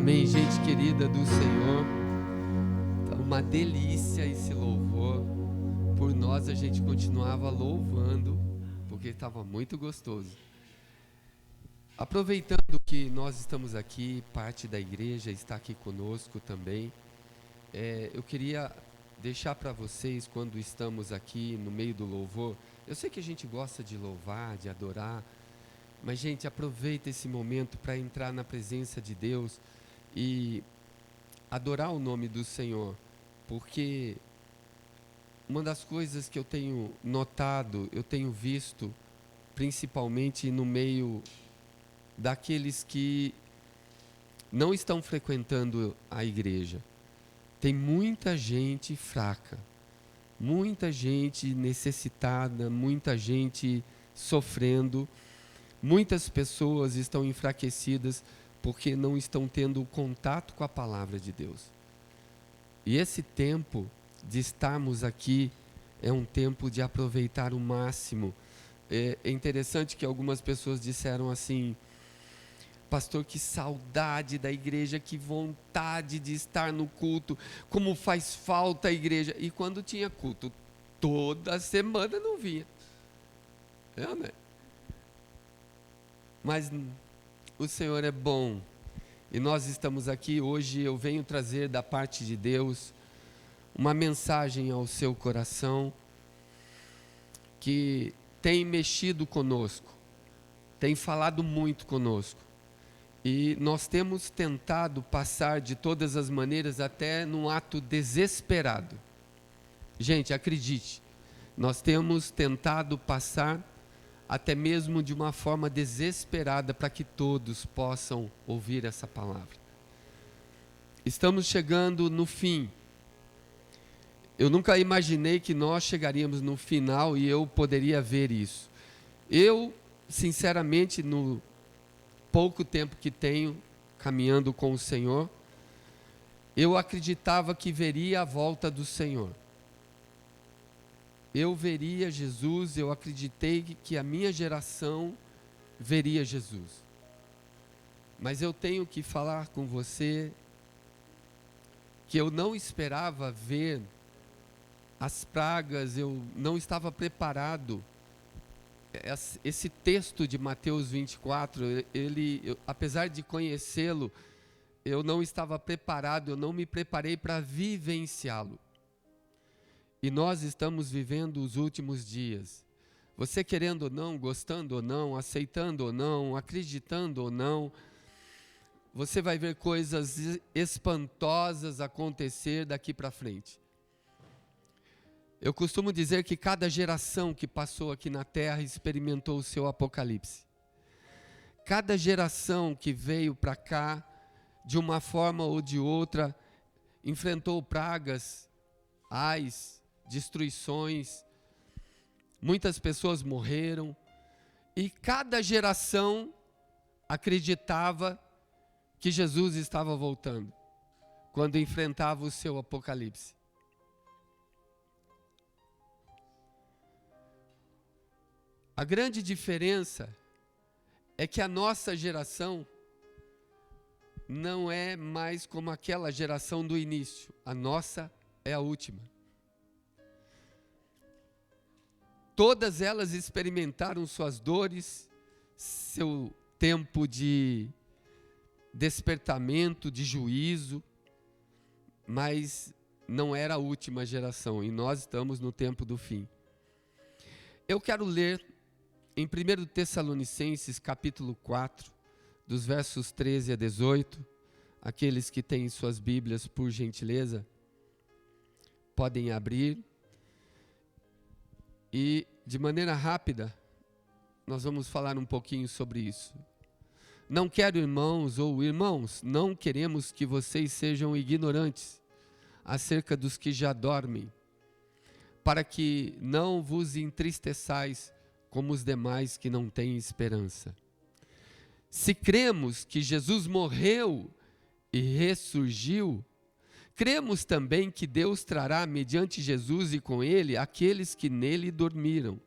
Amém, gente querida do Senhor. Tá uma delícia esse louvor. Por nós a gente continuava louvando, porque estava muito gostoso. Aproveitando que nós estamos aqui, parte da igreja está aqui conosco também, eu queria deixar para vocês, quando estamos aqui no meio do louvor, eu sei que a gente gosta de louvar, de adorar, mas gente, aproveita esse momento para entrar na presença de Deus e adorar o nome do Senhor, porque uma das coisas que eu tenho notado, eu tenho visto, principalmente no meio daqueles que não estão frequentando a igreja, tem muita gente fraca, muita gente necessitada, muita gente sofrendo, muitas pessoas estão enfraquecidas porque não estão tendo contato com a palavra de Deus. E esse tempo de estarmos aqui é um tempo de aproveitar o máximo. É interessante que algumas pessoas disseram assim: pastor, que saudade da igreja, que vontade de estar no culto, como faz falta a igreja. E quando tinha culto, toda semana não vinha. Né? Mas o Senhor é bom. E nós estamos aqui hoje, eu venho trazer da parte de Deus uma mensagem ao seu coração que tem mexido conosco, tem falado muito conosco. E nós temos tentado passar de todas as maneiras, até num ato desesperado. Gente, acredite, nós temos tentado passar até mesmo de uma forma desesperada para que todos possam ouvir essa palavra. Estamos chegando no fim. Eu nunca imaginei que nós chegaríamos no final e eu poderia ver isso. Eu, sinceramente, no pouco tempo que tenho caminhando com o Senhor, eu acreditava que veria a volta do Senhor. Eu veria Jesus, eu acreditei que a minha geração veria Jesus. Mas eu tenho que falar com você que eu não esperava ver as pragas, eu não estava preparado. Esse texto de Mateus 24, apesar de conhecê-lo, eu não estava preparado, eu não me preparei para vivenciá-lo. E nós estamos vivendo os últimos dias. Você querendo ou não, gostando ou não, aceitando ou não, acreditando ou não, você vai ver coisas espantosas acontecer daqui para frente. Eu costumo dizer que cada geração que passou aqui na terra experimentou o seu apocalipse. Cada geração que veio para cá, de uma forma ou de outra, enfrentou pragas, ais, destruições, muitas pessoas morreram, e cada geração acreditava que Jesus estava voltando, quando enfrentava o seu apocalipse. A grande diferença é que a nossa geração não é mais como aquela geração do início, a nossa é a última. Todas elas experimentaram suas dores, seu tempo de despertamento, de juízo, mas não era a última geração e nós estamos no tempo do fim. Eu quero ler em 1 Tessalonicenses capítulo 4, dos versos 13 a 18, aqueles que têm suas Bíblias, por gentileza, podem abrir. E, de maneira rápida, nós vamos falar um pouquinho sobre isso. Não quero, irmãos, não queremos que vocês sejam ignorantes acerca dos que já dormem, para que não vos entristeçais como os demais que não têm esperança. Se cremos que Jesus morreu e ressurgiu, cremos também que Deus trará mediante Jesus e com ele aqueles que nele dormiram.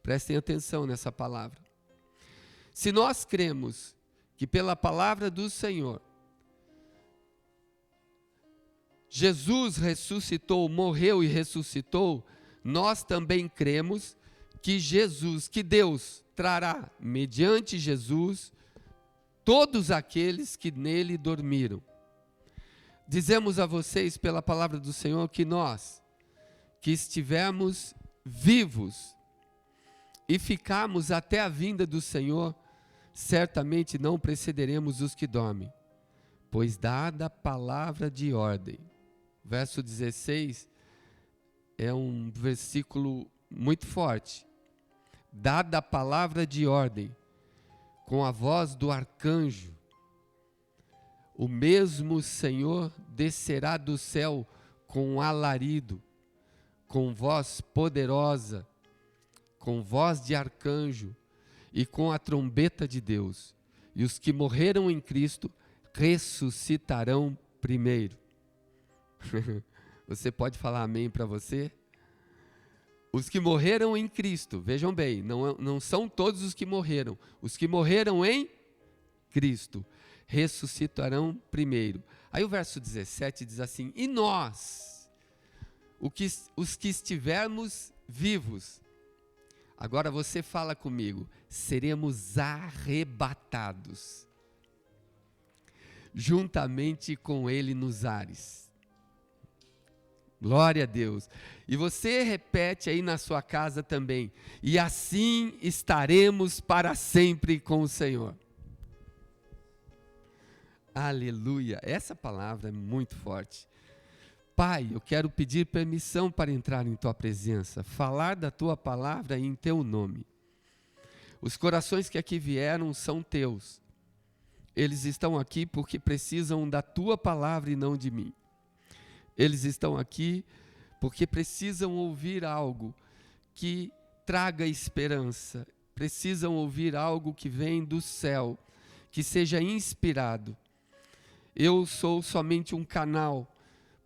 Prestem atenção nessa palavra. Se nós cremos que pela palavra do Senhor Jesus ressuscitou, morreu e ressuscitou, nós também cremos que Deus trará, mediante Jesus, todos aqueles que nele dormiram. Dizemos a vocês pela palavra do Senhor que nós, que estivermos vivos e ficarmos até a vinda do Senhor, certamente não precederemos os que dormem, pois dada a palavra de ordem. Verso 16 é um versículo muito forte. Dada a palavra de ordem, com a voz do arcanjo, o mesmo Senhor descerá do céu com um alarido, com voz poderosa, com voz de arcanjo e com a trombeta de Deus. E os que morreram em Cristo ressuscitarão primeiro. Você pode falar amém para você? Os que morreram em Cristo, vejam bem, não são todos os que morreram. Os que morreram em Cristo ressuscitarão primeiro. Aí o verso 17 diz assim: e nós, os que estivermos vivos, agora você fala comigo, seremos arrebatados juntamente com ele nos ares. Glória a Deus. E você repete aí na sua casa também: e assim estaremos para sempre com o Senhor. Aleluia. Essa palavra é muito forte. Pai, eu quero pedir permissão para entrar em tua presença, falar da tua palavra em teu nome. Os corações que aqui vieram são teus. Eles estão aqui porque precisam da tua palavra e não de mim. Eles estão aqui porque precisam ouvir algo que traga esperança, precisam ouvir algo que vem do céu, que seja inspirado. Eu sou somente um canal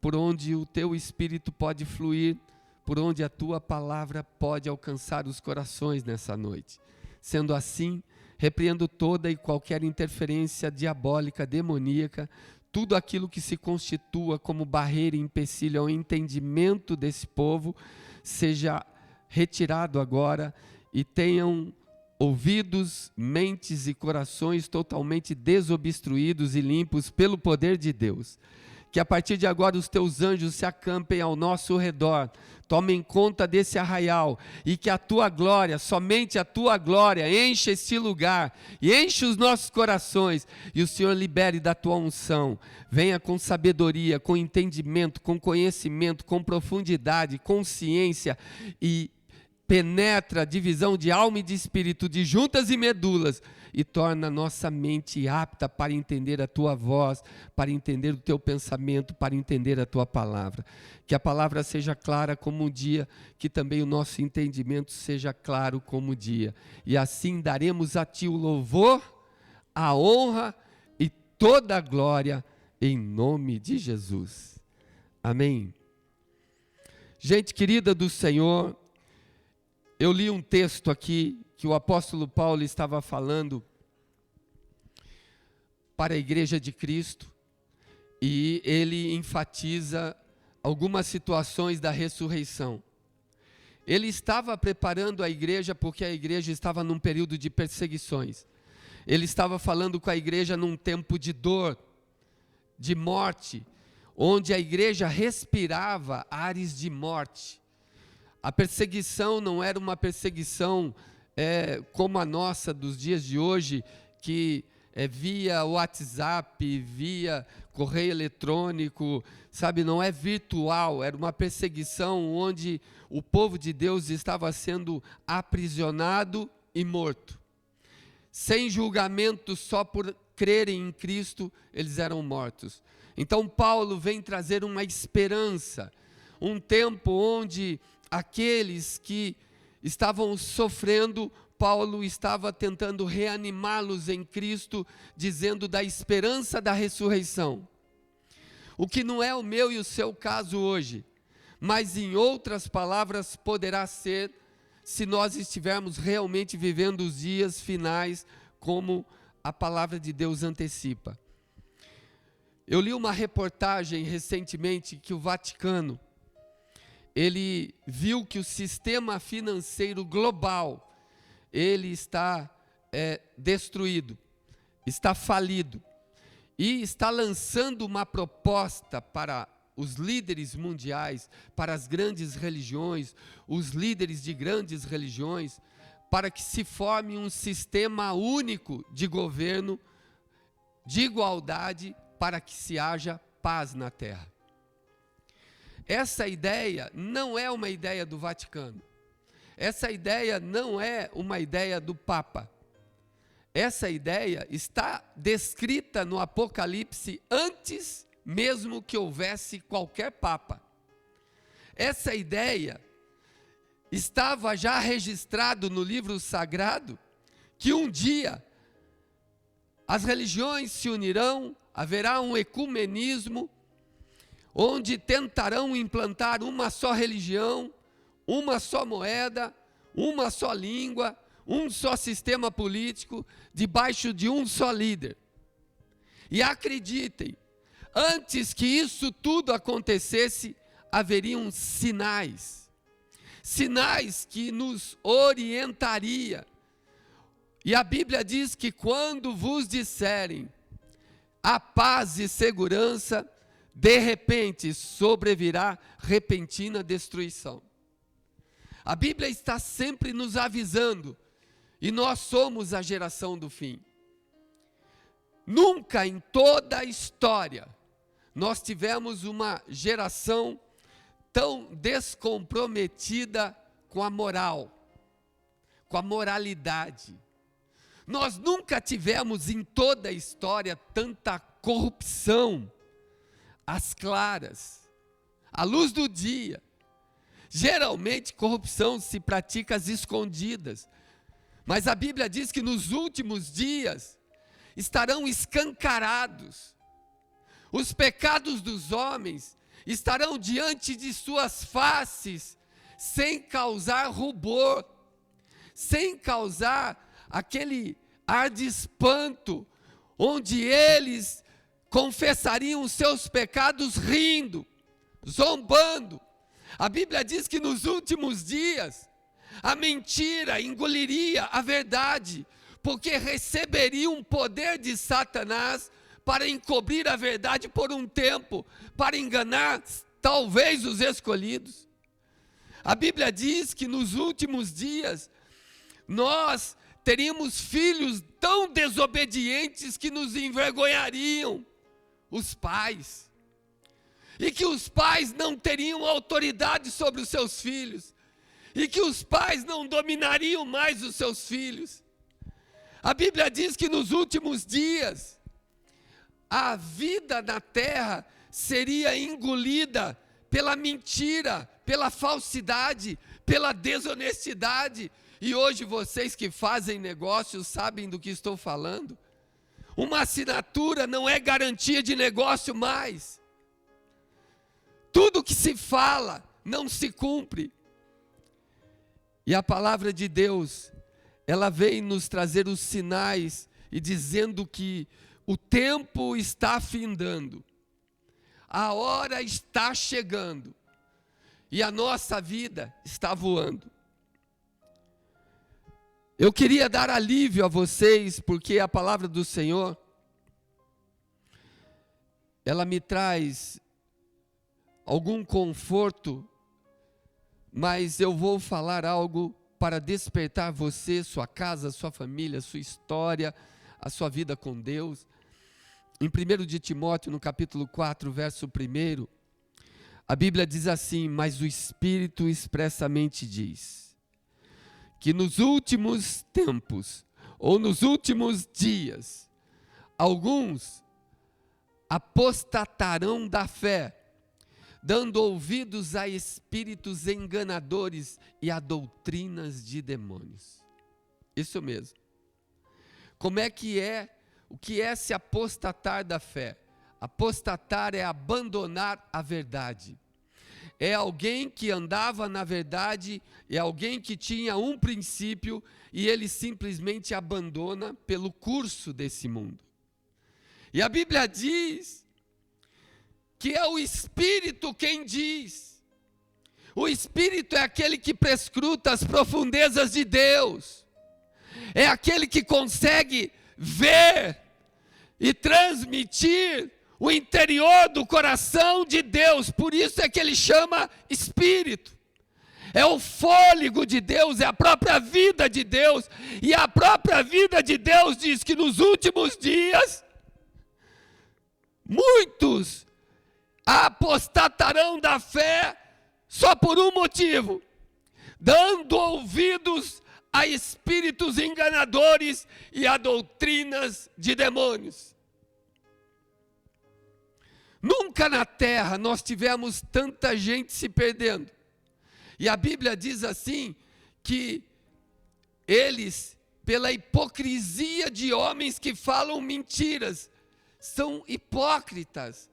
por onde o teu Espírito pode fluir, por onde a tua palavra pode alcançar os corações nessa noite. Sendo assim, repreendo toda e qualquer interferência diabólica, demoníaca, tudo aquilo que se constitua como barreira e empecilho ao entendimento desse povo, seja retirado agora e tenham ouvidos, mentes e corações totalmente desobstruídos e limpos pelo poder de Deus. Que a partir de agora os teus anjos se acampem ao nosso redor, tomem conta desse arraial, e que a tua glória, somente a tua glória, enche este lugar, e enche os nossos corações, e o Senhor libere da tua unção. Venha com sabedoria, com entendimento, com conhecimento, com profundidade, com ciência, e penetra a divisão de alma e de espírito, de juntas e medulas, e torna a nossa mente apta para entender a tua voz, para entender o teu pensamento, para entender a tua palavra. Que a palavra seja clara como o dia, que também o nosso entendimento seja claro como o dia. E assim daremos a ti o louvor, a honra e toda a glória em nome de Jesus. Amém. Gente querida do Senhor, eu li um texto aqui que o apóstolo Paulo estava falando para a igreja de Cristo, e ele enfatiza algumas situações da ressurreição. Ele estava preparando a igreja porque a igreja estava num período de perseguições. Ele estava falando com a igreja num tempo de dor, de morte, onde a igreja respirava ares de morte. A perseguição não era uma perseguição como a nossa dos dias de hoje, que via WhatsApp, via correio eletrônico, sabe, não é virtual, era uma perseguição onde o povo de Deus estava sendo aprisionado e morto. Sem julgamento, só por crerem em Cristo, eles eram mortos. Então Paulo vem trazer uma esperança, um tempo onde aqueles que estavam sofrendo, Paulo estava tentando reanimá-los em Cristo, dizendo da esperança da ressurreição. O que não é o meu e o seu caso hoje, mas em outras palavras poderá ser, se nós estivermos realmente vivendo os dias finais, como a palavra de Deus antecipa. Eu li uma reportagem recentemente que o Vaticano, ele viu que o sistema financeiro global, ele está destruído, está falido, e está lançando uma proposta para os líderes mundiais, para as grandes religiões, os líderes de grandes religiões, para que se forme um sistema único de governo, de igualdade, para que se haja paz na terra. Essa ideia não é uma ideia do Vaticano. Essa ideia não é uma ideia do Papa. Essa ideia está descrita no Apocalipse antes mesmo que houvesse qualquer Papa. Essa ideia estava já registrado no livro sagrado, que um dia as religiões se unirão, haverá um ecumenismo, onde tentarão implantar uma só religião, uma só moeda, uma só língua, um só sistema político, debaixo de um só líder. E acreditem, antes que isso tudo acontecesse, haveriam sinais que nos orientaria. E a Bíblia diz que quando vos disserem a paz e segurança, de repente sobrevirá repentina destruição. A Bíblia está sempre nos avisando, e nós somos a geração do fim. Nunca em toda a história nós tivemos uma geração tão descomprometida com a moral, com a moralidade. Nós nunca tivemos em toda a história tanta corrupção, às claras, à luz do dia. Geralmente corrupção se pratica às escondidas, mas a Bíblia diz que nos últimos dias estarão escancarados. Os pecados dos homens estarão diante de suas faces, sem causar rubor, sem causar aquele ar de espanto, onde eles confessariam os seus pecados rindo, zombando. A Bíblia diz que nos últimos dias, a mentira engoliria a verdade, porque receberia um poder de Satanás para encobrir a verdade por um tempo, para enganar talvez os escolhidos. A Bíblia diz que nos últimos dias, nós teríamos filhos tão desobedientes que nos envergonhariam, os pais. E que os pais não teriam autoridade sobre os seus filhos. E que os pais não dominariam mais os seus filhos. A Bíblia diz que nos últimos dias, a vida na terra seria engolida pela mentira, pela falsidade, pela desonestidade. E hoje vocês que fazem negócios sabem do que estou falando. Uma assinatura não é garantia de negócio mais. Tudo que se fala não se cumpre. E a palavra de Deus, ela vem nos trazer os sinais e dizendo que o tempo está findando. A hora está chegando. E a nossa vida está voando. Eu queria dar alívio a vocês, porque a palavra do Senhor, ela me traz algum conforto, mas eu vou falar algo para despertar você, sua casa, sua família, sua história, a sua vida com Deus. Em 1 de Timóteo, no capítulo 4, verso 1, a Bíblia diz assim: mas o Espírito expressamente diz que nos últimos tempos, ou nos últimos dias, alguns apostatarão da fé, dando ouvidos a espíritos enganadores e a doutrinas de demônios. Isso mesmo. Como é que é? O que é se apostatar da fé? Apostatar é abandonar a verdade. É alguém que andava na verdade, é alguém que tinha um princípio e ele simplesmente abandona pelo curso desse mundo. E a Bíblia diz que é o Espírito quem diz. O Espírito é aquele que prescruta as profundezas de Deus. É aquele que consegue ver e transmitir o interior do coração de Deus. Por isso é que ele chama Espírito. É o fôlego de Deus, é a própria vida de Deus. E a própria vida de Deus diz que nos últimos dias, muitos apostatarão da fé só por um motivo: dando ouvidos a espíritos enganadores e a doutrinas de demônios. Nunca na terra nós tivemos tanta gente se perdendo. E a Bíblia diz assim, que eles, pela hipocrisia de homens que falam mentiras, são hipócritas.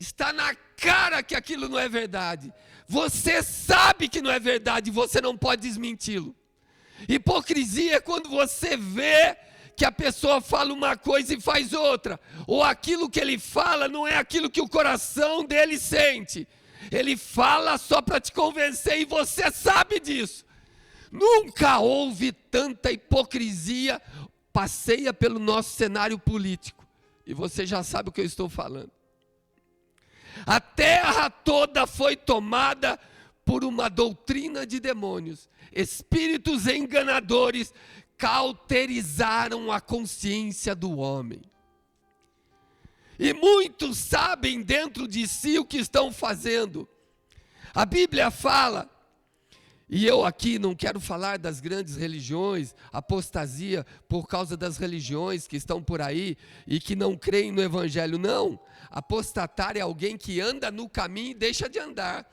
Está na cara que aquilo não é verdade. Você sabe que não é verdade, você não pode desmenti-lo. Hipocrisia é quando você vê que a pessoa fala uma coisa e faz outra, ou aquilo que ele fala não é aquilo que o coração dele sente. Ele fala só para te convencer e você sabe disso. Nunca houve tanta hipocrisia, passeia pelo nosso cenário político, e você já sabe o que eu estou falando. A terra toda foi tomada por uma doutrina de demônios. Espíritos enganadores cauterizaram a consciência do homem. E muitos sabem dentro de si o que estão fazendo. A Bíblia fala, e eu aqui não quero falar das grandes religiões, apostasia por causa das religiões que estão por aí e que não creem no Evangelho, não. Apostatar é alguém que anda no caminho e deixa de andar.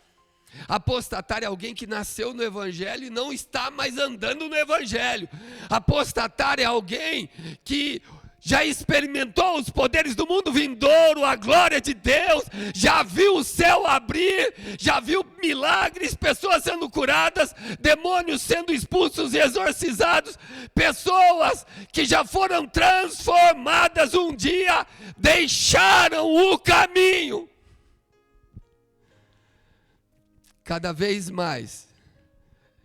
Apostatar é alguém que nasceu no Evangelho e não está mais andando no Evangelho. Apostatar é alguém que já experimentou os poderes do mundo vindouro, a glória de Deus, já viu o céu abrir, já viu milagres, pessoas sendo curadas, demônios sendo expulsos e exorcizados, pessoas que já foram transformadas um dia, deixaram o caminho. Cada vez mais,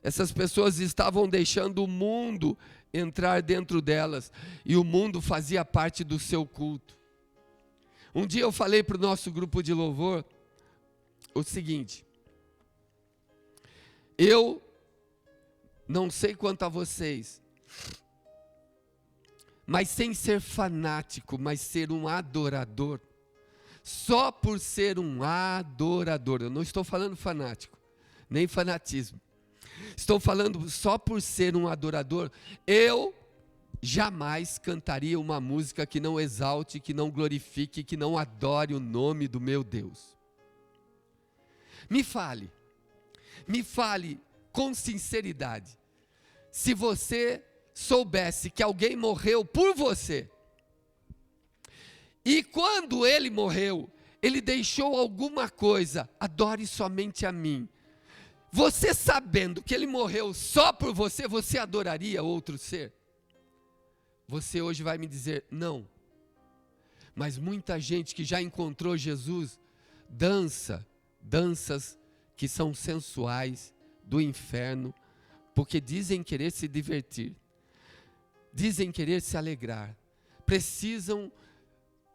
essas pessoas estavam deixando o mundo entrar dentro delas, e o mundo fazia parte do seu culto. Um dia eu falei para o nosso grupo de louvor o seguinte: eu não sei quanto a vocês, mas sem ser fanático, mas ser um adorador, só por ser um adorador, eu não estou falando fanático, nem fanatismo, estou falando só por ser um adorador, eu jamais cantaria uma música que não exalte, que não glorifique, que não adore o nome do meu Deus. Me fale com sinceridade, se você soubesse que alguém morreu por você, e quando ele morreu, ele deixou alguma coisa: adore somente a mim. Você sabendo que ele morreu só por você, você adoraria outro ser? Você hoje vai me dizer não. Mas muita gente que já encontrou Jesus, danças que são sensuais do inferno, porque dizem querer se divertir, dizem querer se alegrar, precisam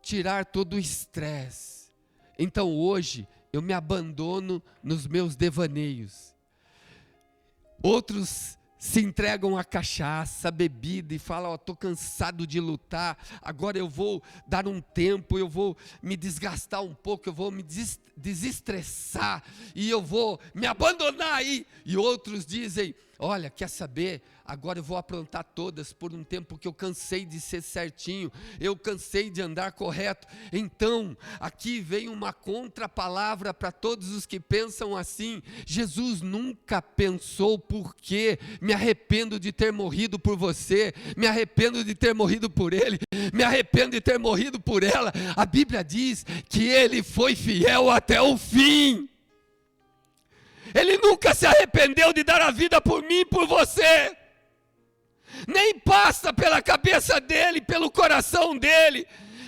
tirar todo o estresse. Então hoje eu me abandono nos meus devaneios. Outros se entregam à cachaça, à bebida e falam: estou cansado de lutar, agora eu vou dar um tempo, eu vou me desgastar um pouco, eu vou me desestressar e eu vou me abandonar aí. E outros dizem: olha, quer saber? Agora eu vou aprontar todas por um tempo que eu cansei de ser certinho, eu cansei de andar correto. Então, aqui vem uma contrapalavra para todos os que pensam assim. Jesus nunca pensou: por quê? Me arrependo de ter morrido por você, me arrependo de ter morrido por ele, me arrependo de ter morrido por ela. A Bíblia diz que ele foi fiel até o fim. Ele nunca se arrependeu de dar a vida por mim e por você. Nem passa pela cabeça dele, pelo coração dele,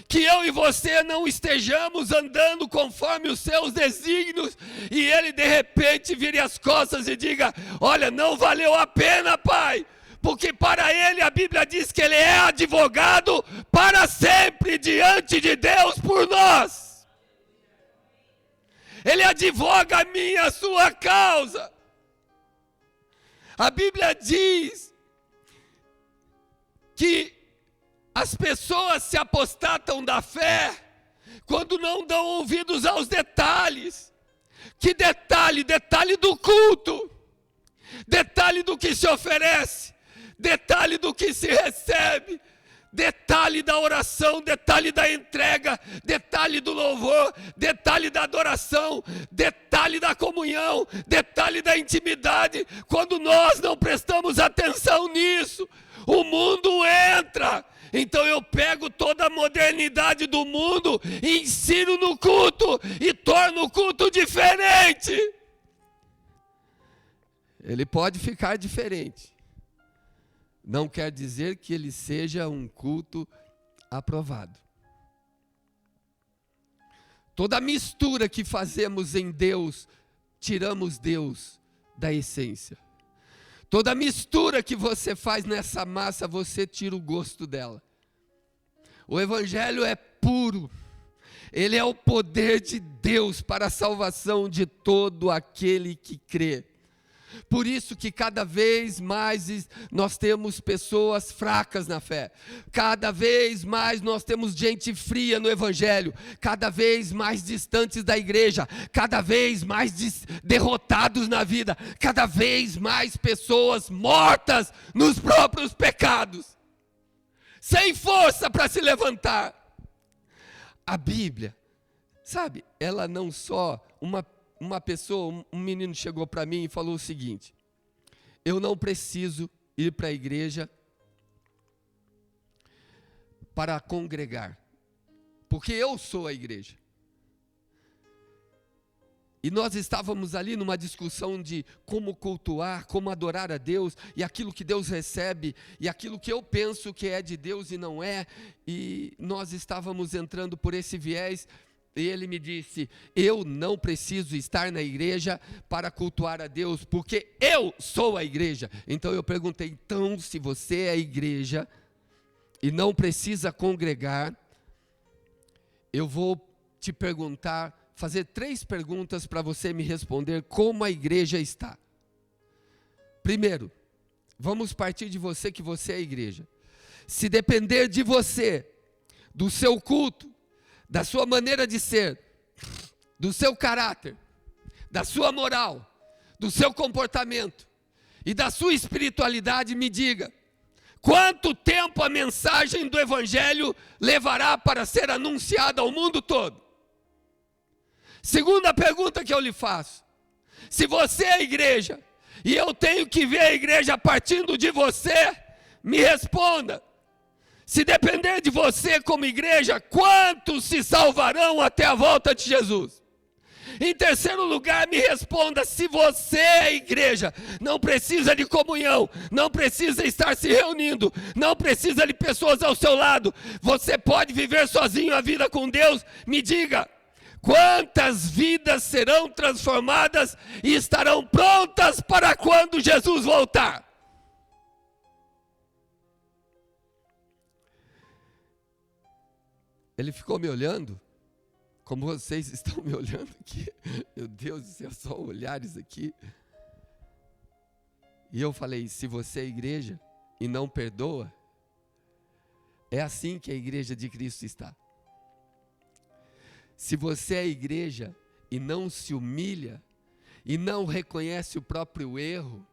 que eu e você não estejamos andando conforme os seus desígnios, e ele de repente vire as costas e diga: olha, não valeu a pena, pai, porque para ele a Bíblia diz que ele é advogado para sempre diante de Deus por nós. Ele advoga a minha, a sua causa. A Bíblia diz que as pessoas se apostatam da fé quando não dão ouvidos aos detalhes. Que detalhe? Detalhe do culto, detalhe do que se oferece, detalhe do que se recebe, detalhe da oração, detalhe da entrega, detalhe do louvor, detalhe da adoração, detalhe da comunhão, detalhe da intimidade. Quando nós não prestamos atenção nisso, o mundo entra. Então eu pego toda a modernidade do mundo e ensino no culto e torno o culto diferente. Ele pode ficar diferente. Não quer dizer que ele seja um culto aprovado. Toda mistura que fazemos em Deus, tiramos Deus da essência. Toda mistura que você faz nessa massa, você tira o gosto dela. O Evangelho é puro. Ele é o poder de Deus para a salvação de todo aquele que crê. Por isso que cada vez mais nós temos pessoas fracas na fé. Cada vez mais nós temos gente fria no Evangelho. Cada vez mais distantes da igreja. Cada vez mais derrotados na vida. Cada vez mais pessoas mortas nos próprios pecados. Sem força para se levantar. A Bíblia, sabe, ela não só uma pessoa, um menino chegou para mim e falou o seguinte: eu não preciso ir para a igreja para congregar, porque eu sou a igreja. E nós estávamos ali numa discussão de como cultuar, como adorar a Deus, e aquilo que Deus recebe, e aquilo que eu penso que é de Deus e não é, e nós estávamos entrando por esse viés. E ele me disse: eu não preciso estar na igreja para cultuar a Deus, porque eu sou a igreja. Então eu perguntei: então se você é a igreja e não precisa congregar, eu vou te perguntar, fazer 3 perguntas para você me responder como a igreja está. Primeiro, vamos partir de você, que você é a igreja. Se depender de você, do seu culto, da sua maneira de ser, do seu caráter, da sua moral, do seu comportamento e da sua espiritualidade, me diga: quanto tempo a mensagem do Evangelho levará para ser anunciada ao mundo todo? Segunda pergunta que eu lhe faço: se você é a igreja e eu tenho que ver a igreja partindo de você, me responda. Se depender de você como igreja, quantos se salvarão até a volta de Jesus? Em terceiro lugar, me responda: se você é igreja, não precisa de comunhão, não precisa estar se reunindo, não precisa de pessoas ao seu lado, você pode viver sozinho a vida com Deus, me diga, quantas vidas serão transformadas e estarão prontas para quando Jesus voltar? Ele ficou me olhando, como vocês estão me olhando aqui. Meu Deus do céu, só olhares aqui. E eu falei: se você é igreja e não perdoa, é assim que a igreja de Cristo está. Se você é igreja e não se humilha, e não reconhece o próprio erro,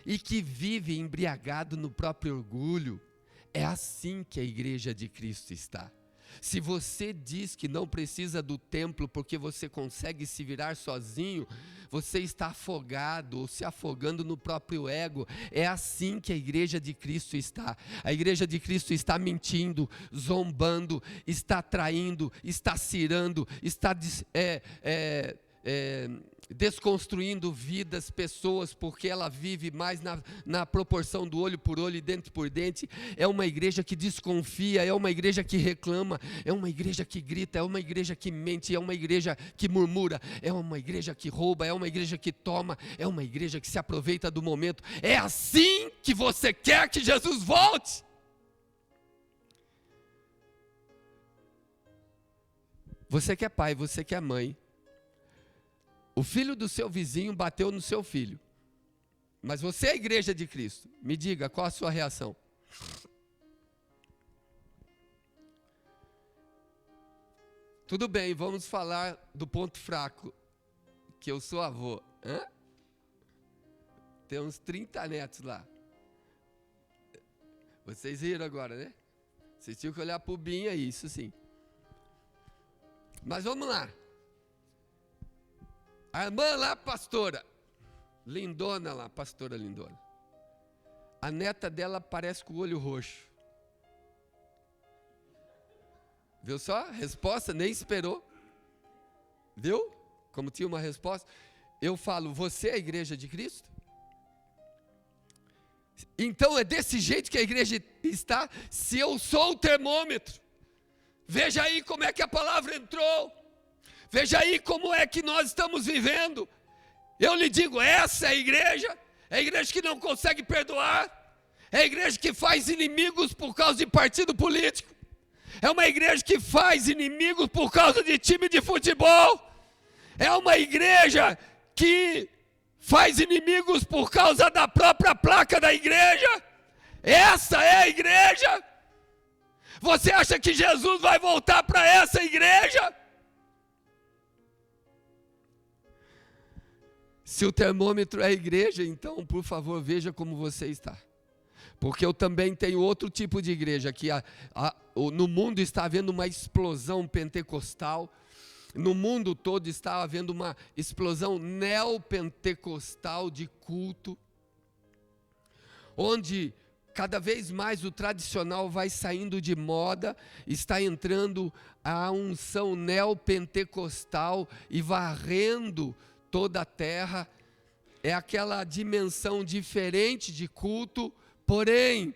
e que vive embriagado no próprio orgulho, é assim que a igreja de Cristo está. Se você diz que não precisa do templo porque você consegue se virar sozinho, você está afogado ou se afogando no próprio ego. É assim que a igreja de Cristo está. A igreja de Cristo está mentindo, zombando, está traindo, está cirando, está desconstruindo vidas, pessoas, porque ela vive mais na proporção do olho por olho e dente por dente. É uma igreja que desconfia, é uma igreja que reclama, é uma igreja que grita, é uma igreja que mente, é uma igreja que murmura, é uma igreja que rouba, é uma igreja que toma, é uma igreja que se aproveita do momento. É assim que você quer que Jesus volte? Você que é pai, você que é mãe, o filho do seu vizinho bateu no seu filho, mas você é a igreja de Cristo. Me diga, qual a sua reação? Tudo bem, vamos falar do ponto fraco, que eu sou avô. Tem uns 30 netos lá. Vocês riram agora, né? Vocês tinham que olhar para o Binha, isso sim. Mas vamos lá. A irmã lá, pastora, lindona lá, pastora lindona. A neta dela parece com o olho roxo. Viu só? Resposta, nem esperou. Viu? Como tinha uma resposta. Eu falo, você é a igreja de Cristo? Então é desse jeito que a igreja está? Se eu sou o termômetro, veja aí como é que a palavra entrou. Veja aí como é que nós estamos vivendo. Eu lhe digo, essa é a igreja que não consegue perdoar, é a igreja que faz inimigos por causa de partido político, é uma igreja que faz inimigos por causa de time de futebol, é uma igreja que faz inimigos por causa da própria placa da igreja. Essa é a igreja. Você acha que Jesus vai voltar para essa igreja? Se o termômetro é a igreja, então, por favor, veja como você está. Porque eu também tenho outro tipo de igreja, que no mundo está havendo uma explosão pentecostal, no mundo todo está havendo uma explosão neopentecostal de culto, onde cada vez mais o tradicional vai saindo de moda, está entrando a unção neopentecostal e varrendo toda a terra. É aquela dimensão diferente de culto, porém,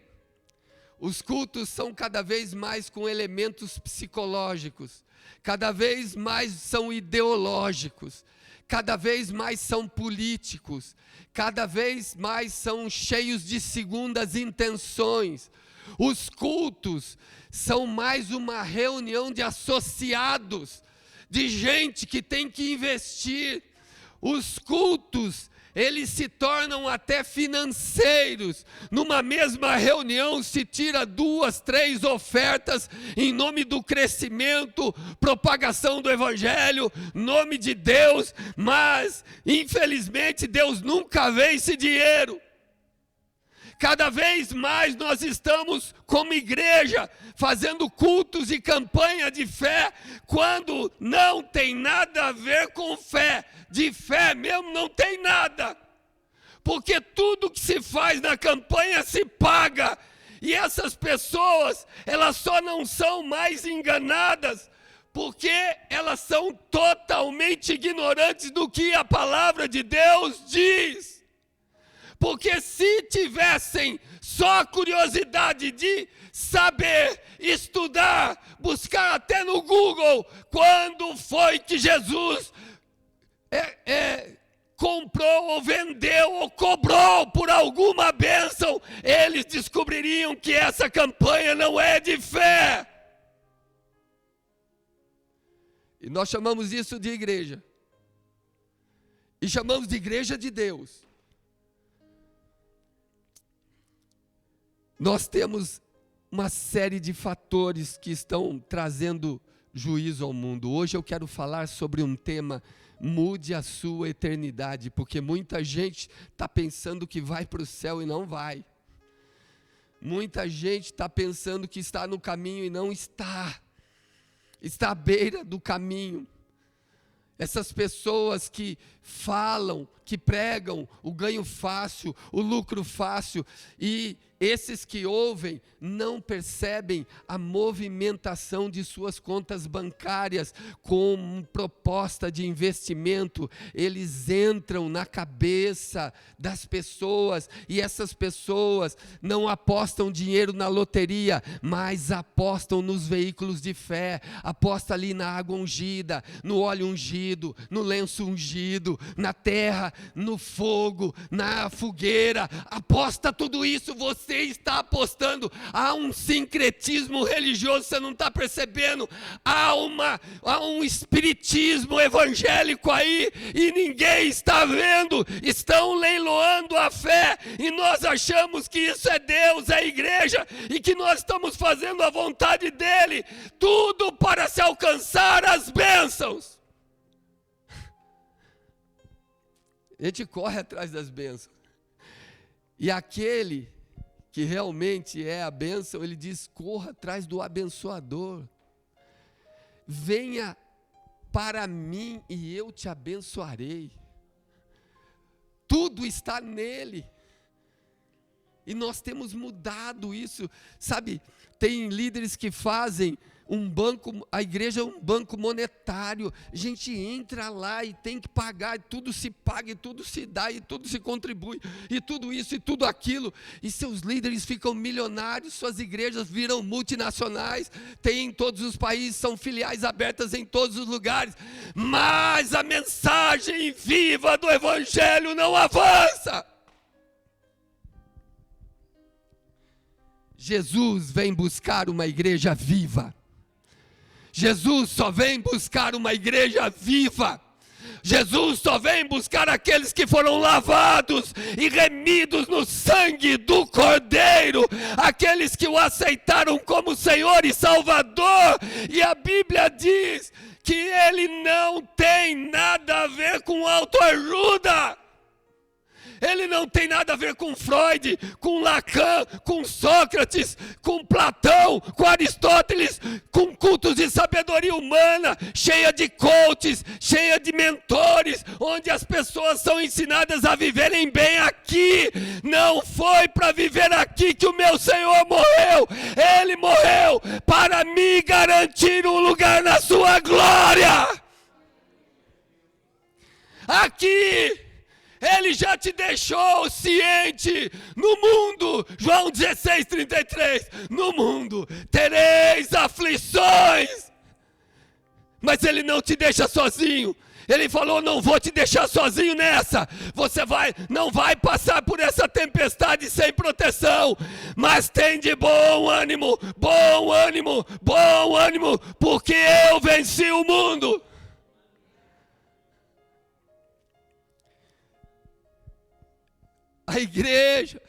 os cultos são cada vez mais com elementos psicológicos, cada vez mais são ideológicos, cada vez mais são políticos, cada vez mais são cheios de segundas intenções. Os cultos são mais uma reunião de associados, de gente que tem que investir. Os cultos, eles se tornam até financeiros. Numa mesma reunião se tira 2, 3 ofertas em nome do crescimento, propagação do evangelho, nome de Deus, mas infelizmente Deus nunca vê esse dinheiro. Cada vez mais nós estamos como igreja fazendo cultos e campanha de fé, quando não tem nada a ver com fé. De fé mesmo não tem nada, porque tudo que se faz na campanha se paga, e essas pessoas, elas só não são mais enganadas, porque elas são totalmente ignorantes do que a palavra de Deus diz. Porque se tivessem só a curiosidade de saber, estudar, buscar até no Google, quando foi que Jesus comprou ou vendeu ou cobrou por alguma bênção, eles descobririam que essa campanha não é de fé. E nós chamamos isso de igreja. E chamamos de igreja de Deus. Nós temos uma série de fatores que estão trazendo juízo ao mundo. Hoje eu quero falar sobre um tema: mude a sua eternidade, porque muita gente está pensando que vai para o céu e não vai. Muita gente está pensando que está no caminho e não está. Está à beira do caminho. Essas pessoas que falam, que pregam o ganho fácil, o lucro fácil, e Esses que ouvem não percebem a movimentação de suas contas bancárias com proposta de investimento. Eles entram na cabeça das pessoas e essas pessoas não apostam dinheiro na loteria, mas apostam nos veículos de fé. Aposta ali na água ungida, no óleo ungido, no lenço ungido, na terra, no fogo, na fogueira. Aposta tudo isso, você está apostando. Há um sincretismo religioso, você não está percebendo. Há um espiritismo evangélico aí e ninguém está vendo. Estão leiloando a fé e nós achamos que isso é Deus, é a igreja, e que nós estamos fazendo a vontade dele, tudo para se alcançar as bênçãos. A gente corre atrás das bênçãos. E aquele que realmente é a bênção, ele diz: corra atrás do abençoador. Venha para mim e eu te abençoarei. Tudo está nele. E nós temos mudado isso. Sabe, tem líderes que fazem um banco, a igreja é um banco monetário. A gente entra lá e tem que pagar, e tudo se paga, e tudo se dá, e tudo se contribui, e tudo isso e tudo aquilo. E seus líderes ficam milionários, suas igrejas viram multinacionais, tem em todos os países, são filiais abertas em todos os lugares. Mas a mensagem viva do Evangelho não avança. Jesus vem buscar uma igreja viva. Jesus só vem buscar uma igreja viva. Jesus só vem buscar aqueles que foram lavados e remidos no sangue do Cordeiro, aqueles que o aceitaram como Senhor e Salvador. E a Bíblia diz que ele não tem nada a ver com autoajuda. Ele não tem nada a ver com Freud, com Lacan, com Sócrates, com Platão, com Aristóteles, com cultos de sabedoria humana, cheia de coaches, cheia de mentores, onde as pessoas são ensinadas a viverem bem aqui. Não foi para viver aqui que o meu Senhor morreu. Ele morreu para me garantir um lugar na sua glória. Aqui ele já te deixou ciente. No mundo, João 16:33, no mundo tereis aflições, mas ele não te deixa sozinho. Ele falou: não vou te deixar sozinho nessa. Você não vai passar por essa tempestade sem proteção. Mas tem de bom ânimo, bom ânimo, bom ânimo, porque eu venci o mundo. A igreja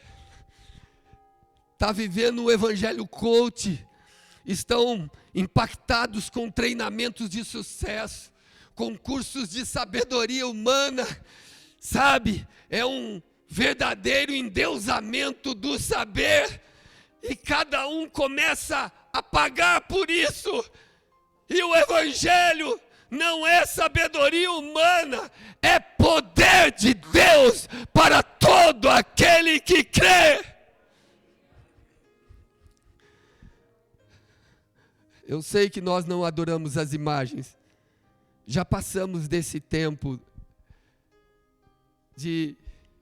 está vivendo o evangelho coach, estão impactados com treinamentos de sucesso, com cursos de sabedoria humana, sabe? É um verdadeiro endeusamento do saber, e cada um começa a pagar por isso. E o evangelho não é sabedoria humana, é poder de Deus para todo aquele que crê. Eu sei que nós não adoramos as imagens, já passamos desse tempo de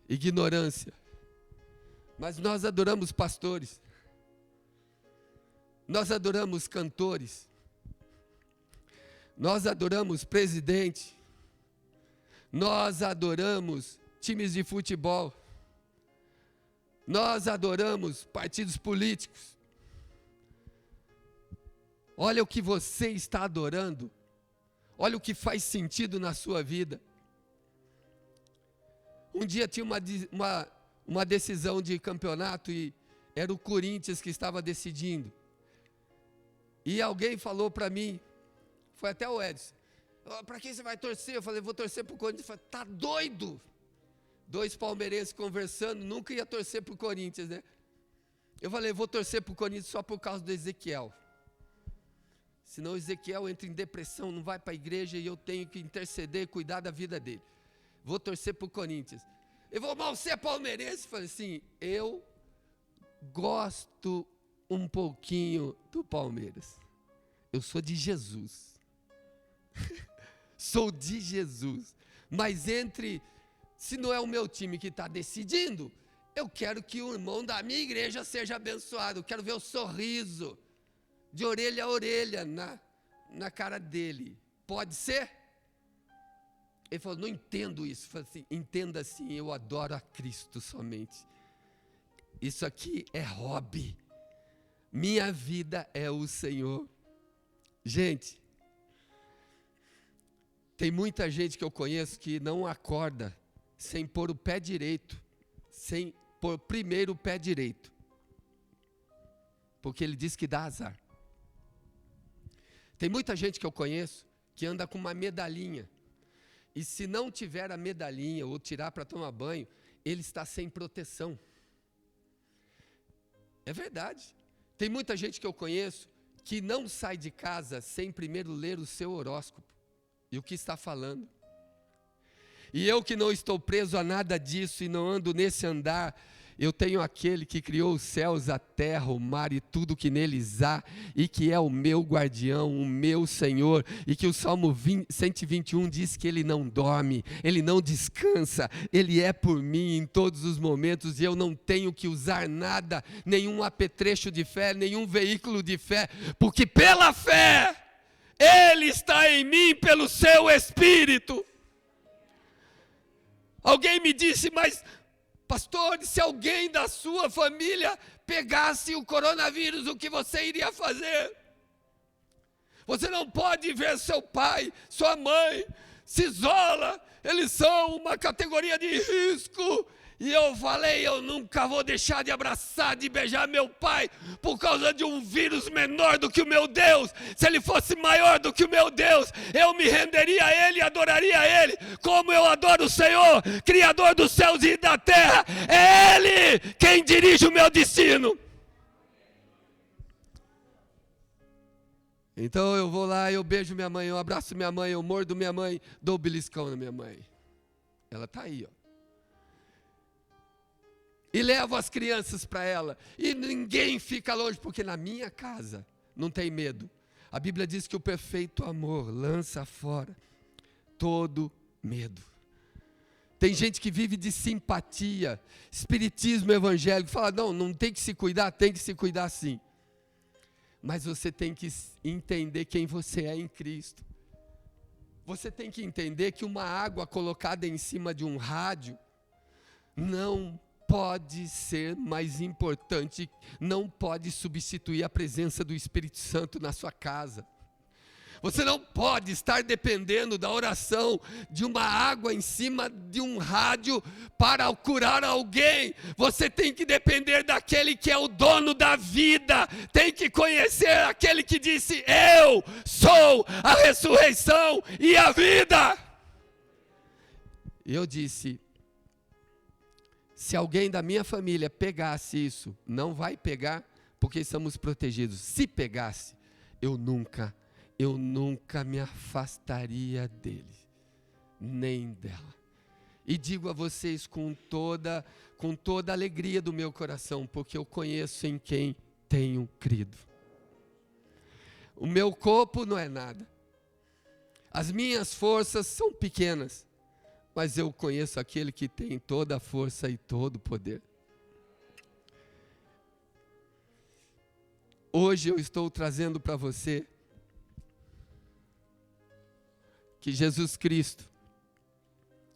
ignorância, mas nós adoramos pastores, nós adoramos cantores, nós adoramos presidente, nós adoramos times de futebol, nós adoramos partidos políticos. Olha o que você está adorando, olha o que faz sentido na sua vida. Um dia tinha uma decisão de campeonato e era o Corinthians que estava decidindo. E alguém falou para mim, foi até o Edson: para quem você vai torcer? Eu falei: vou torcer para o Corinthians. Ele falou: tá doido? Dois palmeirenses conversando, nunca ia torcer para o Corinthians, né? Eu falei: vou torcer para o Corinthians só por causa do Ezequiel. Senão o Ezequiel entra em depressão, não vai para a igreja e eu tenho que interceder, cuidar da vida dele. Vou torcer para o Corinthians. Ele falou: mas você é palmeirense? Eu falei assim: eu gosto um pouquinho do Palmeiras. Eu sou de Jesus. Sou de Jesus. Mas se não é o meu time que está decidindo, eu quero que o irmão da minha igreja seja abençoado. Eu quero ver o sorriso de orelha a orelha na cara dele. Pode ser? Ele falou, não entendo isso. Eu falei assim, entenda assim, eu adoro a Cristo somente. Isso aqui é hobby. Minha vida é o Senhor. Gente, tem muita gente que eu conheço que não acorda sem pôr o pé direito, sem pôr primeiro o pé direito. Porque ele diz que dá azar. Tem muita gente que eu conheço que anda com uma medalhinha. E se não tiver a medalhinha ou tirar para tomar banho, ele está sem proteção. É verdade. Tem muita gente que eu conheço que não sai de casa sem primeiro ler o seu horóscopo e o que está falando. E eu que não estou preso a nada disso e não ando nesse andar, eu tenho aquele que criou os céus, a terra, o mar e tudo que neles há, e que é o meu guardião, o meu Senhor, e que o Salmo 121 diz que Ele não dorme, Ele não descansa, Ele é por mim em todos os momentos, e eu não tenho que usar nada, nenhum apetrecho de fé, nenhum veículo de fé, porque pela fé, Ele está em mim pelo seu Espírito. Alguém me disse, mas pastor, se alguém da sua família pegasse o coronavírus, o que você iria fazer? Você não pode ver seu pai, sua mãe, se isola, eles são uma categoria de risco. E eu falei, eu nunca vou deixar de abraçar, de beijar meu pai, por causa de um vírus menor do que o meu Deus. Se ele fosse maior do que o meu Deus, eu me renderia a Ele, adoraria a Ele, como eu adoro o Senhor, Criador dos céus e da terra. É Ele quem dirige o meu destino. Então eu vou lá, eu beijo minha mãe, eu abraço minha mãe, eu mordo minha mãe, dou beliscão na minha mãe. Ela está aí, ó. E levo as crianças para ela. E ninguém fica longe, porque na minha casa não tem medo. A Bíblia diz que o perfeito amor lança fora todo medo. Tem gente que vive de simpatia, espiritismo evangélico, fala, não tem que se cuidar, tem que se cuidar sim. Mas você tem que entender quem você é em Cristo. Você tem que entender que uma água colocada em cima de um rádio não pode ser mais importante, não pode substituir a presença do Espírito Santo na sua casa. Você não pode estar dependendo da oração de uma água em cima de um rádio para curar alguém. Você tem que depender daquele que é o dono da vida. Tem que conhecer aquele que disse, eu sou a ressurreição e a vida. Eu disse, se alguém da minha família pegasse isso, não vai pegar, porque estamos protegidos. Se pegasse, eu nunca me afastaria dele, nem dela. E digo a vocês com toda a alegria do meu coração, porque eu conheço em quem tenho crido. O meu corpo não é nada. As minhas forças são pequenas. Mas eu conheço aquele que tem toda a força e todo o poder. Hoje eu estou trazendo para você que Jesus Cristo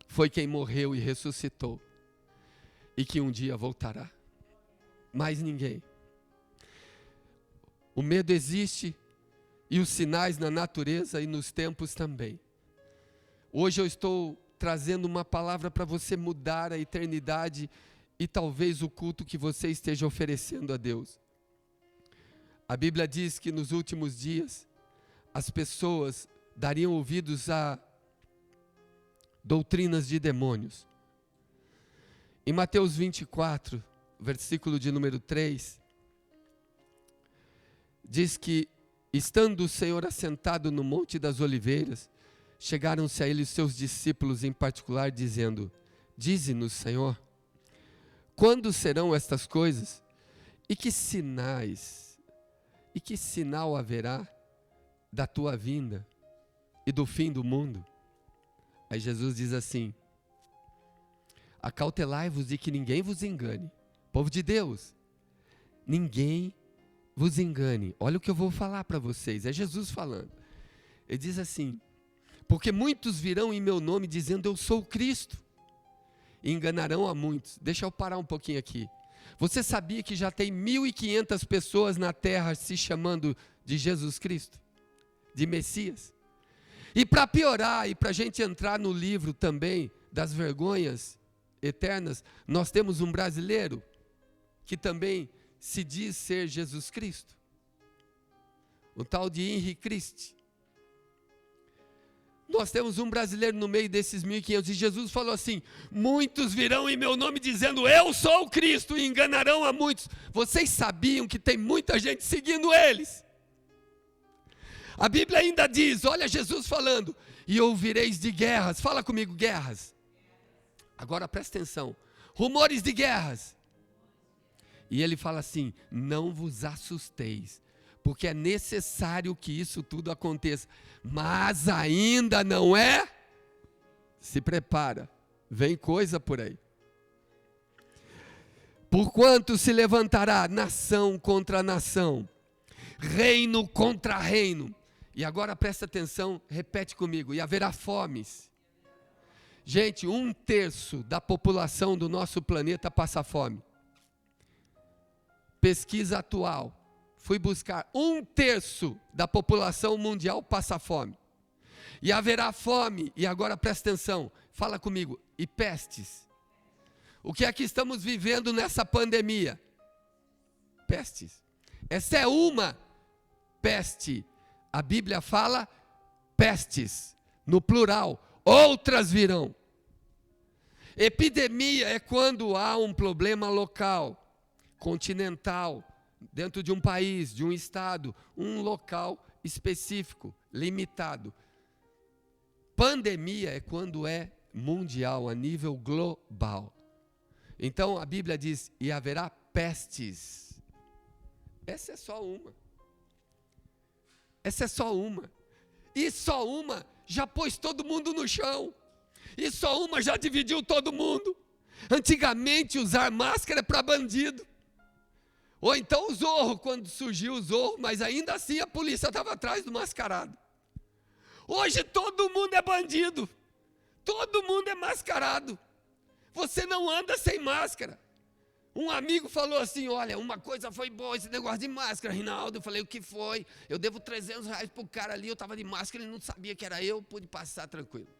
foi quem morreu e ressuscitou. E que um dia voltará. Mais ninguém. O medo existe e os sinais na natureza e nos tempos também. Hoje eu estou trazendo uma palavra para você mudar a eternidade e talvez o culto que você esteja oferecendo a Deus. A Bíblia diz que nos últimos dias as pessoas dariam ouvidos a doutrinas de demônios. Em Mateus 24, versículo de número 3, diz que, estando o Senhor assentado no Monte das Oliveiras, chegaram-se a ele os seus discípulos em particular, dizendo, dize-nos, Senhor, quando serão estas coisas? E que sinais, e que sinal haverá da tua vinda e do fim do mundo? Aí Jesus diz assim: acautelai-vos de que ninguém vos engane. Povo de Deus, ninguém vos engane. Olha o que eu vou falar para vocês, é Jesus falando. Ele diz assim: porque muitos virão em meu nome dizendo eu sou o Cristo, e enganarão a muitos. Deixa eu parar um pouquinho aqui. Você sabia que já tem 1.500 pessoas na terra se chamando de Jesus Cristo, de Messias? E para piorar, e para a gente entrar no livro também das vergonhas eternas, nós temos um brasileiro que também se diz ser Jesus Cristo, o tal de Henri Cristo. Nós temos um brasileiro no meio desses 1.500, e Jesus falou assim: muitos virão em meu nome dizendo eu sou o Cristo, e enganarão a muitos. Vocês sabiam que tem muita gente seguindo eles? A Bíblia ainda diz, olha Jesus falando: e ouvireis de guerras. Fala comigo, guerras. Agora presta atenção, rumores de guerras. E ele fala assim: não vos assusteis, porque é necessário que isso tudo aconteça, mas ainda não é. Se prepara, vem coisa por aí. Porquanto se levantará nação contra nação, reino contra reino. E agora presta atenção, repete comigo: e haverá fomes. Gente, 1/3 da população do nosso planeta passa fome. Pesquisa atual, fui buscar, 1/3 da população mundial passa fome. E haverá fome, e agora presta atenção, fala comigo, e pestes. O que é que estamos vivendo nessa pandemia? Pestes. Essa é uma peste. A Bíblia fala pestes, no plural, outras virão. Epidemia é quando há um problema local, continental, dentro de um país, de um estado, um local específico, limitado. Pandemia é quando é mundial, a nível global. Então a Bíblia diz: e haverá pestes. Essa é só uma. Essa é só uma. E só uma já pôs todo mundo no chão. E só uma já dividiu todo mundo. Antigamente usar máscara é para bandido. Ou então o Zorro, quando surgiu o Zorro, mas ainda assim a polícia estava atrás do mascarado. Hoje todo mundo é bandido. Todo mundo é mascarado. Você não anda sem máscara. Um amigo falou assim: olha, uma coisa foi boa, esse negócio de máscara, Rinaldo. Eu falei: o que foi? Eu devo R$300 para o cara ali, eu estava de máscara, ele não sabia que era eu, pude passar tranquilo.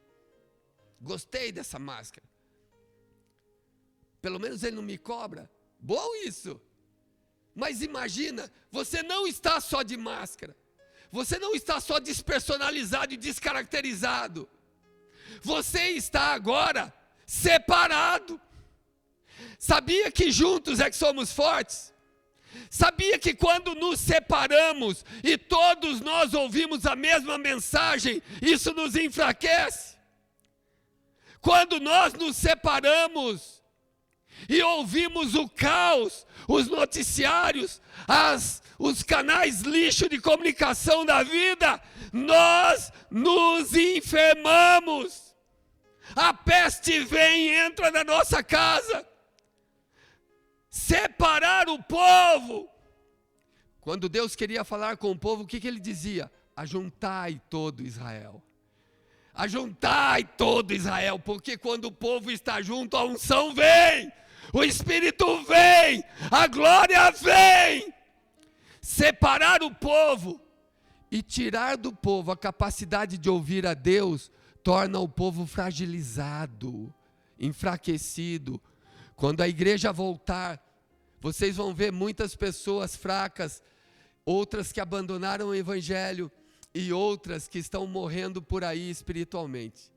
Gostei dessa máscara. Pelo menos ele não me cobra. Bom isso. Mas imagina, você não está só de máscara. Você não está só despersonalizado e descaracterizado. Você está agora separado. Sabia que juntos é que somos fortes? Sabia que quando nos separamos e todos nós ouvimos a mesma mensagem, isso nos enfraquece? Quando nós nos separamos e ouvimos o caos, os noticiários, os canais lixo de comunicação da vida, nós nos enfermamos. A peste vem e entra na nossa casa. Separar o povo. Quando Deus queria falar com o povo, o que ele dizia? Ajuntai todo Israel. Ajuntai todo Israel, porque quando o povo está junto, a unção vem, o Espírito vem, a glória vem. Separar o povo e tirar do povo a capacidade de ouvir a Deus, torna o povo fragilizado, enfraquecido. Quando a igreja voltar, vocês vão ver muitas pessoas fracas, outras que abandonaram o evangelho e outras que estão morrendo por aí espiritualmente.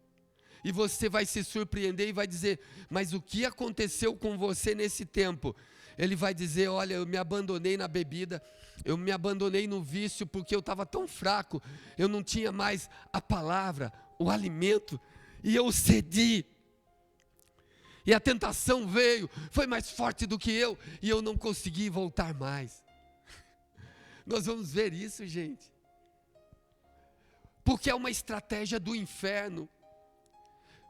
E você vai se surpreender e vai dizer: mas o que aconteceu com você nesse tempo? Ele vai dizer: olha, eu me abandonei na bebida, eu me abandonei no vício porque eu estava tão fraco, eu não tinha mais a palavra, o alimento, e eu cedi. e a tentação veio, foi mais forte do que eu, e eu não consegui voltar mais. Nós vamos ver isso, gente. Porque é uma estratégia do inferno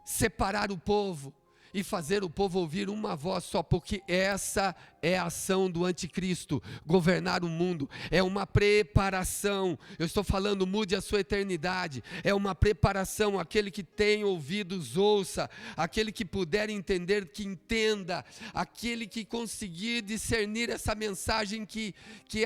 separar o povo e fazer o povo ouvir uma voz só, porque essa é a ação do anticristo, governar o mundo, é uma preparação. Eu estou falando, mude a sua eternidade, é uma preparação. Aquele que tem ouvidos ouça, aquele que puder entender, que entenda, aquele que conseguir discernir essa mensagem, que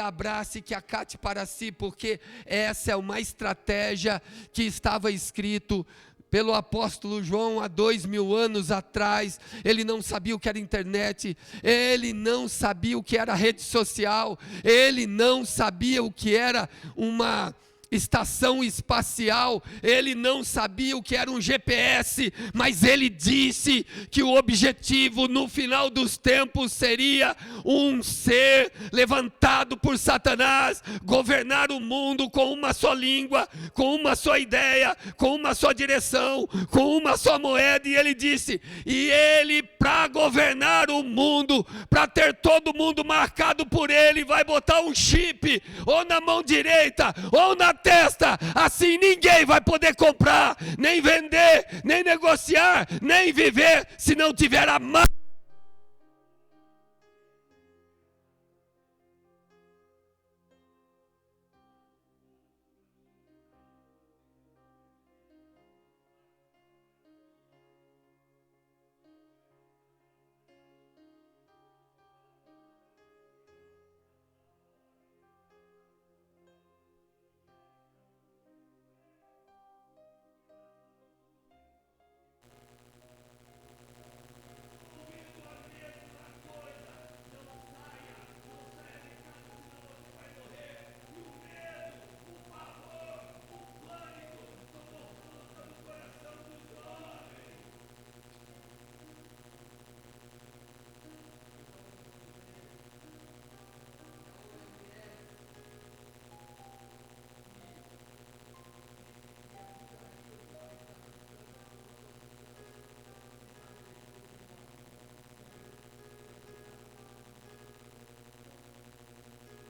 abrace, que acate para si, porque essa é uma estratégia que estava escrito pelo apóstolo João há 2000 anos atrás. Ele não sabia o que era internet, ele não sabia o que era rede social, ele não sabia o que era uma estação espacial, ele não sabia o que era um GPS, mas ele disse que o objetivo no final dos tempos seria um ser levantado por Satanás, governar o mundo com uma só língua, com uma só ideia, com uma só direção, com uma só moeda. E ele disse, e ele, para governar o mundo, para ter todo mundo marcado por ele, vai botar um chip, ou na mão direita, ou na testa, assim ninguém vai poder comprar, nem vender, nem negociar, nem viver, se não tiver a mão.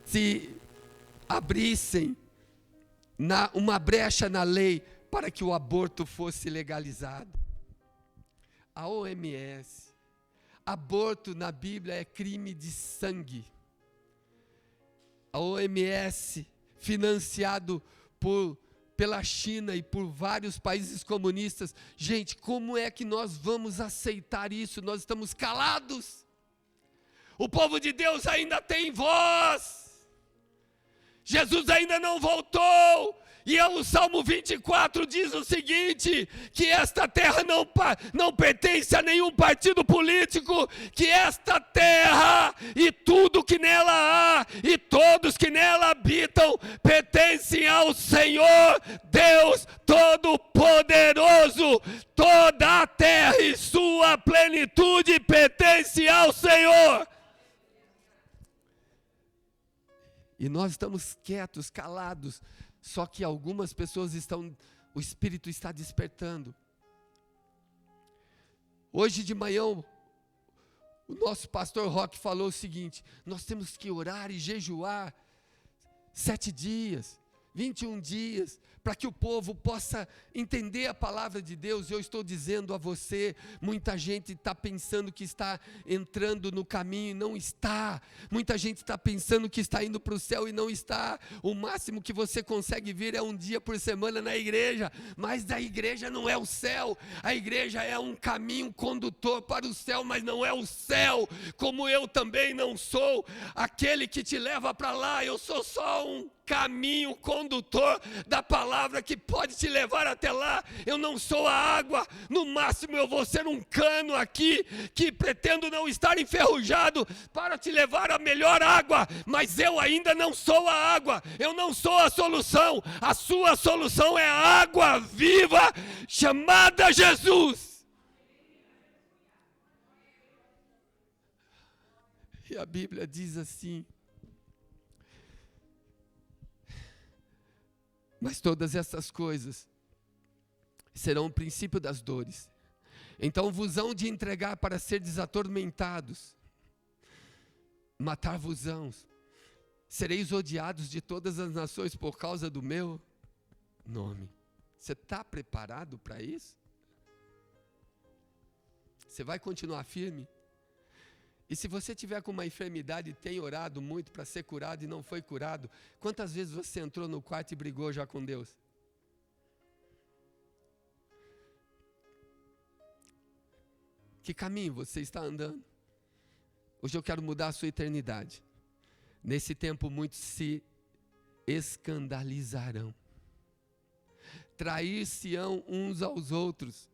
Se abrissem uma brecha na lei para que o aborto fosse legalizado. A OMS, aborto na Bíblia é crime de sangue. A OMS, financiado pela China e por vários países comunistas. Gente, como é que nós vamos aceitar isso? Nós estamos calados. O povo de Deus ainda tem voz. Jesus ainda não voltou, e o Salmo 24 diz o seguinte, que esta terra não pertence a nenhum partido político, que esta terra e tudo que nela há, e todos que nela habitam, pertencem ao Senhor, Deus Todo-Poderoso. Toda a terra e sua plenitude pertence ao Senhor. E nós estamos quietos, calados, só que algumas pessoas o Espírito está despertando. Hoje de manhã, o nosso pastor Roque falou o seguinte, nós temos que orar e jejuar 7 dias, 21 dias, para que o povo possa entender a palavra de Deus. Eu estou dizendo a você, muita gente está pensando que está entrando no caminho e não está. Muita gente está pensando que está indo para o céu e não está. O máximo que você consegue vir é um dia por semana na igreja, mas a igreja não é o céu. A igreja é um caminho condutor para o céu, mas não é o céu, como eu também não sou aquele que te leva para lá. Eu sou só um caminho condutor da palavra que pode te levar até lá. Eu não sou a água, no máximo eu vou ser um cano aqui, que pretendo não estar enferrujado para te levar a melhor água, mas eu ainda não sou a água, eu não sou a solução. A sua solução é a água viva, chamada Jesus. E a Bíblia diz assim, mas todas essas coisas serão o princípio das dores. Então vos hão de entregar para serdes atormentados, matar-vos-ão, sereis odiados de todas as nações por causa do meu nome. Você está preparado para isso? Você vai continuar firme? E se você tiver com uma enfermidade e tem orado muito para ser curado e não foi curado, quantas vezes você entrou no quarto e brigou já com Deus? Que caminho você está andando? Hoje eu quero mudar a sua eternidade. Nesse tempo muitos se escandalizarão. Trair-se-ão uns aos outros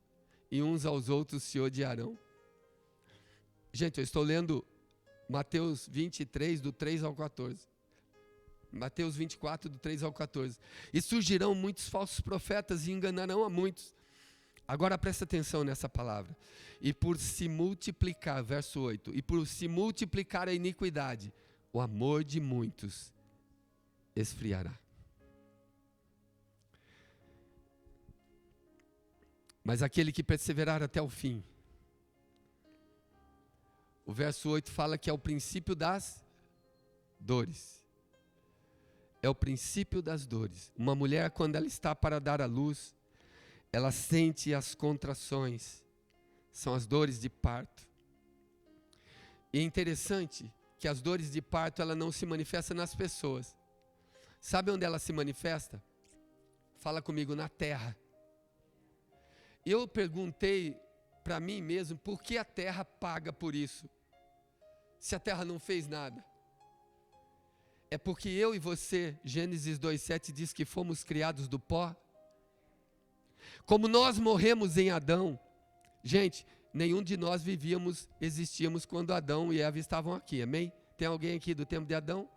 e uns aos outros se odiarão. Gente, eu estou lendo Mateus 23, do 3 ao 14. Mateus 24, do 3 ao 14. E surgirão muitos falsos profetas e enganarão a muitos. Agora presta atenção nessa palavra. E por se multiplicar, verso 8, e por se multiplicar a iniquidade, o amor de muitos esfriará. Mas aquele que perseverar até o fim, o verso 8 fala que é o princípio das dores. É o princípio das dores. Uma mulher, quando ela está para dar à luz, ela sente as contrações, são as dores de parto. E é interessante que as dores de parto, ela não se manifestam nas pessoas. Sabe onde ela se manifesta? Fala comigo, na terra. Eu perguntei para mim mesmo, por que a terra paga por isso? Se a terra não fez nada. É porque eu e você, Gênesis 2,7 diz que fomos criados do pó. Como nós morremos em Adão, gente, nenhum de nós existíamos quando Adão e Eva estavam aqui, amém? Tem alguém aqui do tempo de Adão?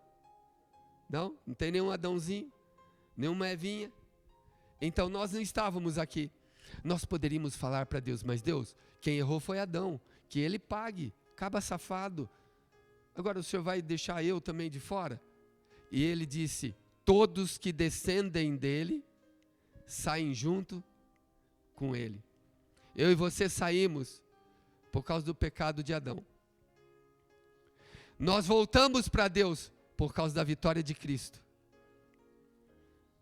Não? Não tem nenhum Adãozinho? Nenhuma Evinha? Então nós não estávamos aqui. Nós poderíamos falar para Deus, mas Deus, quem errou foi Adão, que ele pague, caba safado. Agora o Senhor vai deixar eu também de fora? E ele disse, todos que descendem dele, saem junto com ele. Eu e você saímos por causa do pecado de Adão. Nós voltamos para Deus por causa da vitória de Cristo.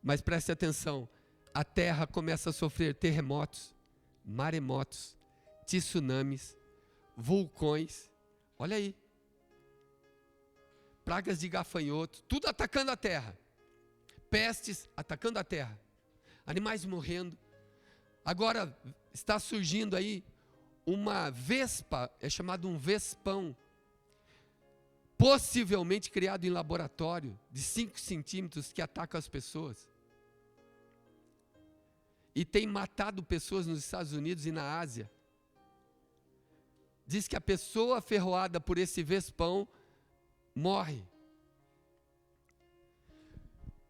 Mas preste atenção, a terra começa a sofrer terremotos, maremotos, tsunamis, vulcões, olha aí, pragas de gafanhotos, tudo atacando a terra, pestes atacando a terra, animais morrendo. Agora está surgindo aí uma vespa, é chamado um vespão, possivelmente criado em laboratório, de 5 centímetros, que ataca as pessoas. E tem matado pessoas nos Estados Unidos e na Ásia. Diz que a pessoa ferroada por esse vespão morre.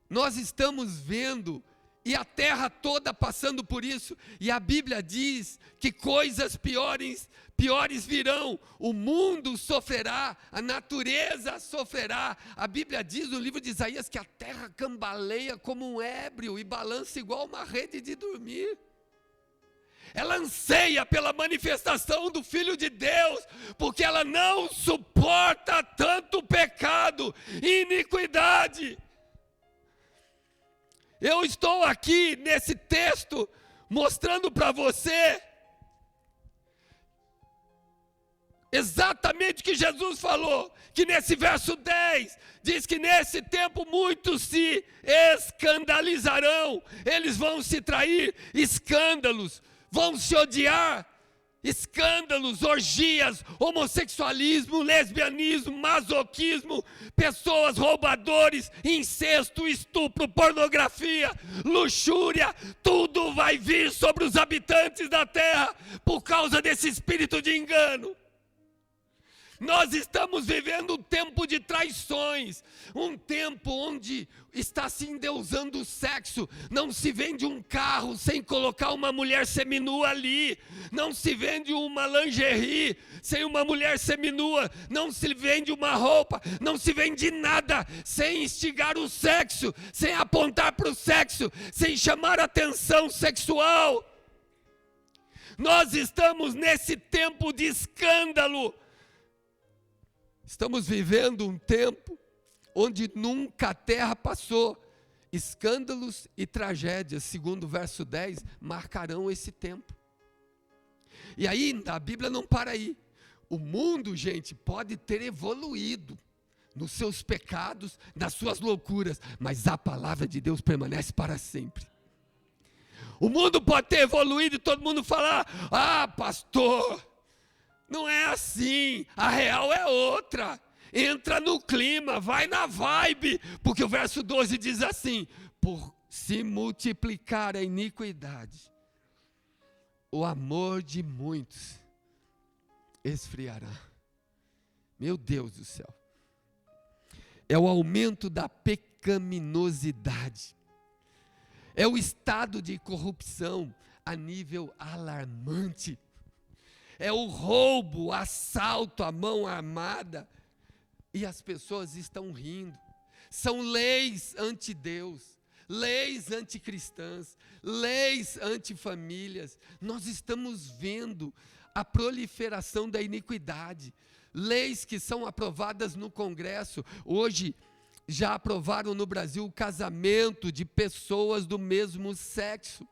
Nós estamos vendo, e a terra toda passando por isso, e a Bíblia diz que coisas piores virão, o mundo sofrerá, a natureza sofrerá. A Bíblia diz no livro de Isaías que a terra cambaleia como um ébrio e balança igual uma rede de dormir. Ela anseia pela manifestação do Filho de Deus, porque ela não suporta tanto pecado e iniquidade. Eu estou aqui nesse texto mostrando para você exatamente o que Jesus falou, que nesse verso 10, diz que nesse tempo muitos se escandalizarão, eles vão se trair, escândalos, vão se odiar, escândalos, orgias, homossexualismo, lesbianismo, masoquismo, pessoas roubadores, incesto, estupro, pornografia, luxúria, tudo vai vir sobre os habitantes da terra por causa desse espírito de engano. Nós estamos vivendo um tempo de traições, um tempo onde está se endeusando o sexo. Não se vende um carro sem colocar uma mulher seminua ali, não se vende uma lingerie sem uma mulher seminua, não se vende uma roupa, não se vende nada sem instigar o sexo, sem apontar para o sexo, sem chamar atenção sexual. Nós estamos nesse tempo de escândalo. Estamos vivendo um tempo onde nunca a terra passou. Escândalos e tragédias, segundo o verso 10, marcarão esse tempo. E ainda, a Bíblia não para aí. O mundo, gente, pode ter evoluído nos seus pecados, nas suas loucuras, mas a palavra de Deus permanece para sempre. O mundo pode ter evoluído e todo mundo falar: ah, pastor, não é assim, a real é outra. Entra no clima, vai na vibe, porque o verso 12 diz assim: por se multiplicar a iniquidade, o amor de muitos esfriará. Meu Deus do céu. É o aumento da pecaminosidade. É o estado de corrupção a nível alarmante. É o roubo, o assalto à mão armada. E as pessoas estão rindo. São leis anti-Deus, leis anticristãs, leis antifamílias. Nós estamos vendo a proliferação da iniquidade. Leis que são aprovadas no Congresso. Hoje, já aprovaram no Brasil o casamento de pessoas do mesmo sexo.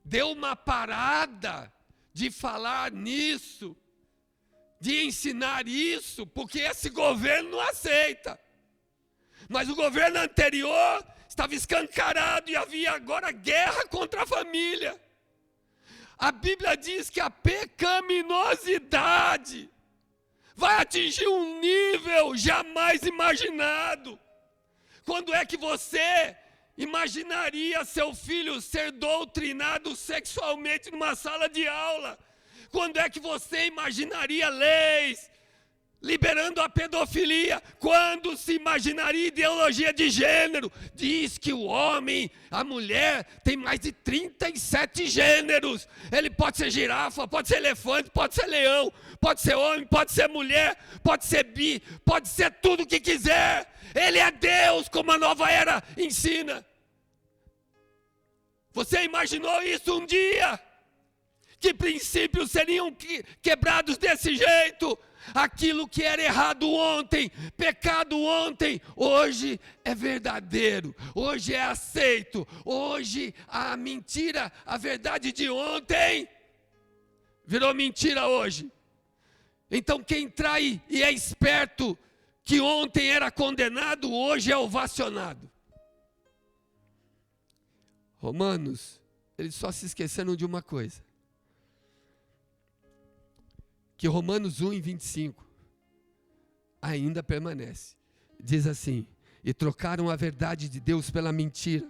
Deu uma parada de falar nisso, de ensinar isso, porque esse governo não aceita. Mas o governo anterior estava escancarado e havia agora guerra contra a família. A Bíblia diz que a pecaminosidade vai atingir um nível jamais imaginado. Quando é que você imaginaria seu filho ser doutrinado sexualmente numa sala de aula? Quando é que você imaginaria leis liberando a pedofilia? Quando se imaginaria ideologia de gênero? Diz que o homem, a mulher, tem mais de 37 gêneros. Ele pode ser girafa, pode ser elefante, pode ser leão, pode ser homem, pode ser mulher, pode ser bi, pode ser tudo o que quiser. Ele é Deus, como a nova era ensina. Você imaginou isso um dia? Que princípios seriam quebrados desse jeito? Aquilo que era errado ontem, pecado ontem, hoje é verdadeiro, hoje é aceito. Hoje a mentira, a verdade de ontem virou mentira hoje. Então quem trai e é esperto, que ontem era condenado, hoje é ovacionado. Romanos, eles só se esqueceram de uma coisa. Que Romanos 1:25 ainda permanece. Diz assim: e trocaram a verdade de Deus pela mentira,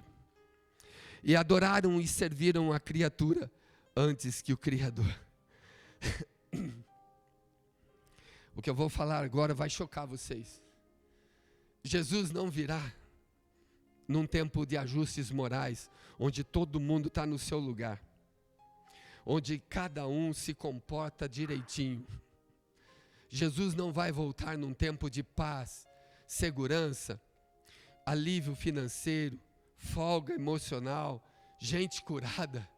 e adoraram e serviram a criatura antes que o Criador. O que eu vou falar agora vai chocar vocês. Jesus não virá num tempo de ajustes morais, onde todo mundo está no seu lugar, onde cada um se comporta direitinho. Jesus não vai voltar num tempo de paz, segurança, alívio financeiro, folga emocional, gente curada.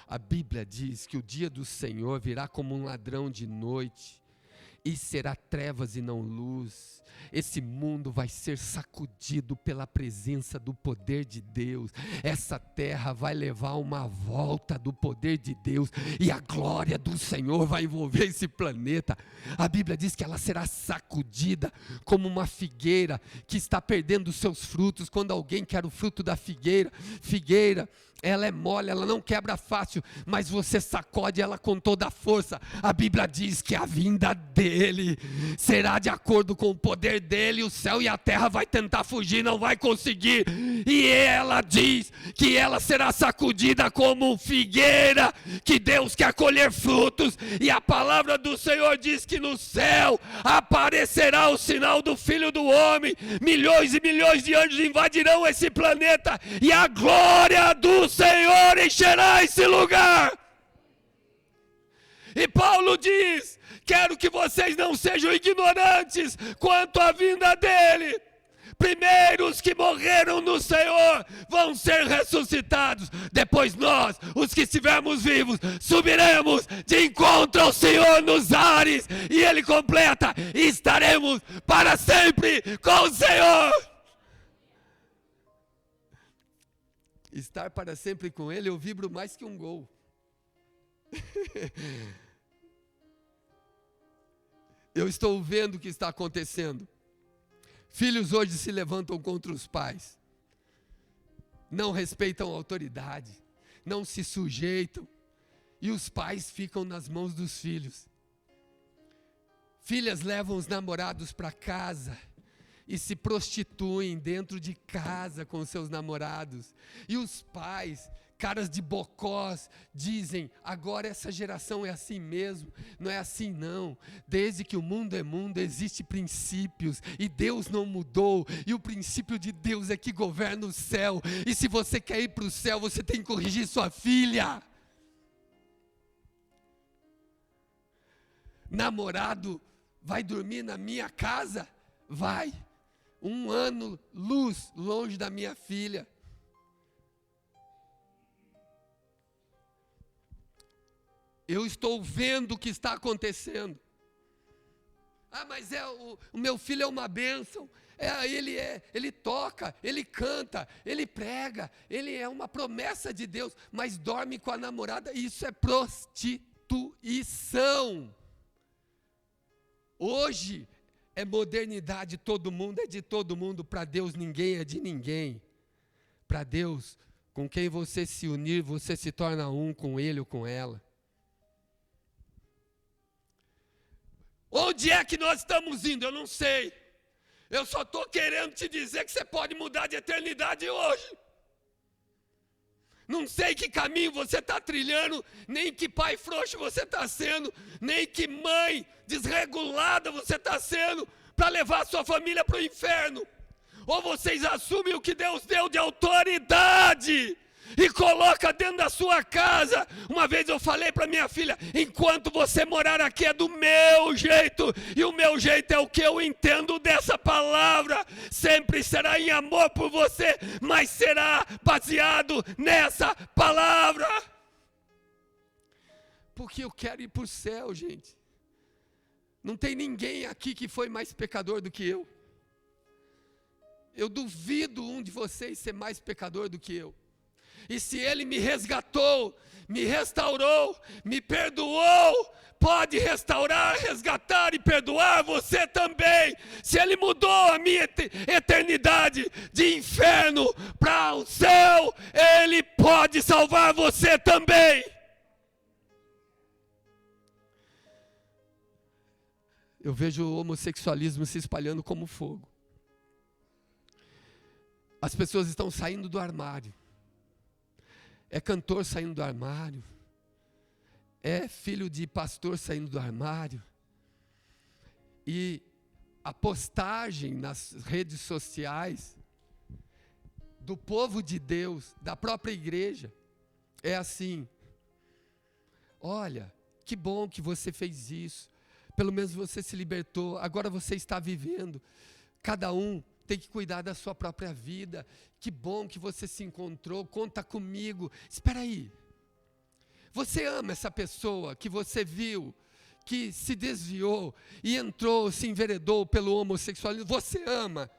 A Bíblia diz que o dia do Senhor virá como um ladrão de noite, e será trevas e não luz. Esse mundo vai ser sacudido pela presença do poder de Deus. Essa terra vai levar uma volta do poder de Deus, e a glória do Senhor vai envolver esse planeta. A Bíblia diz que ela será sacudida como uma figueira que está perdendo seus frutos. Quando alguém quer o fruto da figueira, ela é mole, ela não quebra fácil, mas você sacode ela com toda a força. A Bíblia diz que a vinda dele será de acordo com o poder dele. O céu e a terra vai tentar fugir, não vai conseguir. E ela diz que ela será sacudida como figueira, que Deus quer colher frutos. E a palavra do Senhor diz que no céu aparecerá o sinal do Filho do Homem. Milhões e milhões de anjos invadirão esse planeta, e a glória do Senhor encherá esse lugar. E Paulo diz: quero que vocês não sejam ignorantes quanto à vinda dele, Primeiros que morreram no Senhor vão ser ressuscitados. Depois nós, os que estivermos vivos, subiremos de encontro ao Senhor nos ares. E Ele completa: e estaremos para sempre com o Senhor. Estar para sempre com Ele, eu vibro mais que um gol. Eu estou vendo o que está acontecendo. Filhos hoje se levantam contra os pais, não respeitam a autoridade, não se sujeitam, e os pais ficam nas mãos dos filhos. Filhas levam os namorados para casa e se prostituem dentro de casa com seus namorados, e os pais, caras de bocós, dizem: agora essa geração é assim mesmo. Não é assim não. Desde que o mundo é mundo, existem princípios, e Deus não mudou, e o princípio de Deus é que governa o céu, e se você quer ir para o céu, você tem que corrigir sua filha. Namorado vai dormir na minha casa? Vai. 1 ano luz longe da minha filha. Eu estou vendo o que está acontecendo. Ah, mas o meu filho é uma bênção. Ele toca, ele canta, ele prega, ele é uma promessa de Deus, mas dorme com a namorada. Isso é prostituição. Hoje é modernidade, todo mundo é de todo mundo. Para Deus ninguém é de ninguém. Para Deus, com quem você se unir, você se torna um com ele ou com ela. Onde é que nós estamos indo? Eu não sei. Eu só estou querendo te dizer que você pode mudar de eternidade hoje. Não sei que caminho você está trilhando, nem que pai frouxo você está sendo, nem que mãe desregulada você está sendo, para levar a sua família para o inferno. Ou vocês assumem o que Deus deu de autoridade e coloca dentro da sua casa. Uma vez eu falei para minha filha: enquanto você morar aqui é do meu jeito, e o meu jeito é o que eu entendo dessa palavra. Sempre será em amor por você, mas será baseado nessa palavra. Porque eu quero ir para o céu, gente. Não tem ninguém aqui que foi mais pecador do que eu. Eu duvido um de vocês ser mais pecador do que eu. E se Ele me resgatou, me restaurou, me perdoou, pode restaurar, resgatar e perdoar você também. Se Ele mudou a minha eternidade de inferno para o céu, Ele pode salvar você também. Eu vejo o homossexualismo se espalhando como fogo. As pessoas estão saindo do armário. É cantor saindo do armário. É filho de pastor saindo do armário. E a postagem nas redes sociais do povo de Deus, da própria igreja, é assim: olha, que bom que você fez isso. Pelo menos você se libertou. Agora você está vivendo. Cada um tem que cuidar da sua própria vida. Que bom que você se encontrou, conta comigo. Espera aí, você ama essa pessoa que você viu, que se desviou e entrou, se enveredou pelo homossexualismo? Você ama?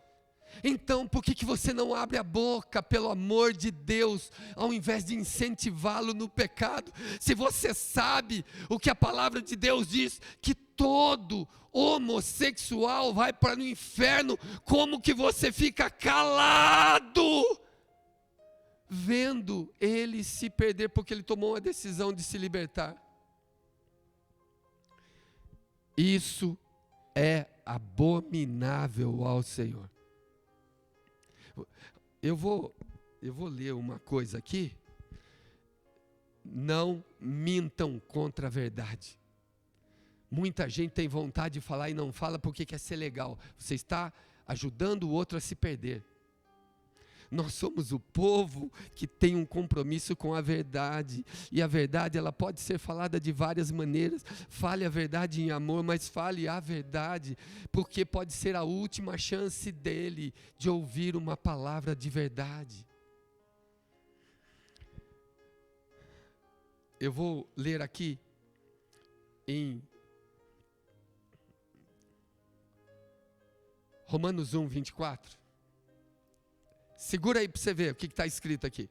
Então por que você não abre a boca pelo amor de Deus, ao invés de incentivá-lo no pecado? Se você sabe o que a palavra de Deus diz, que todo homossexual vai para o inferno, como que você fica calado, vendo ele se perder, porque ele tomou uma decisão de se libertar? Isso é abominável ao Senhor. Eu vou ler uma coisa aqui. Não mintam contra a verdade. Muita gente tem vontade de falar e não fala porque quer ser legal. Você está ajudando o outro a se perder. Nós somos o povo que tem um compromisso com a verdade. E a verdade, ela pode ser falada de várias maneiras. Fale a verdade em amor, mas fale a verdade, porque pode ser a última chance dele de ouvir uma palavra de verdade. Eu vou ler aqui em Romanos 1, 24. Segura aí para você ver o que está escrito aqui.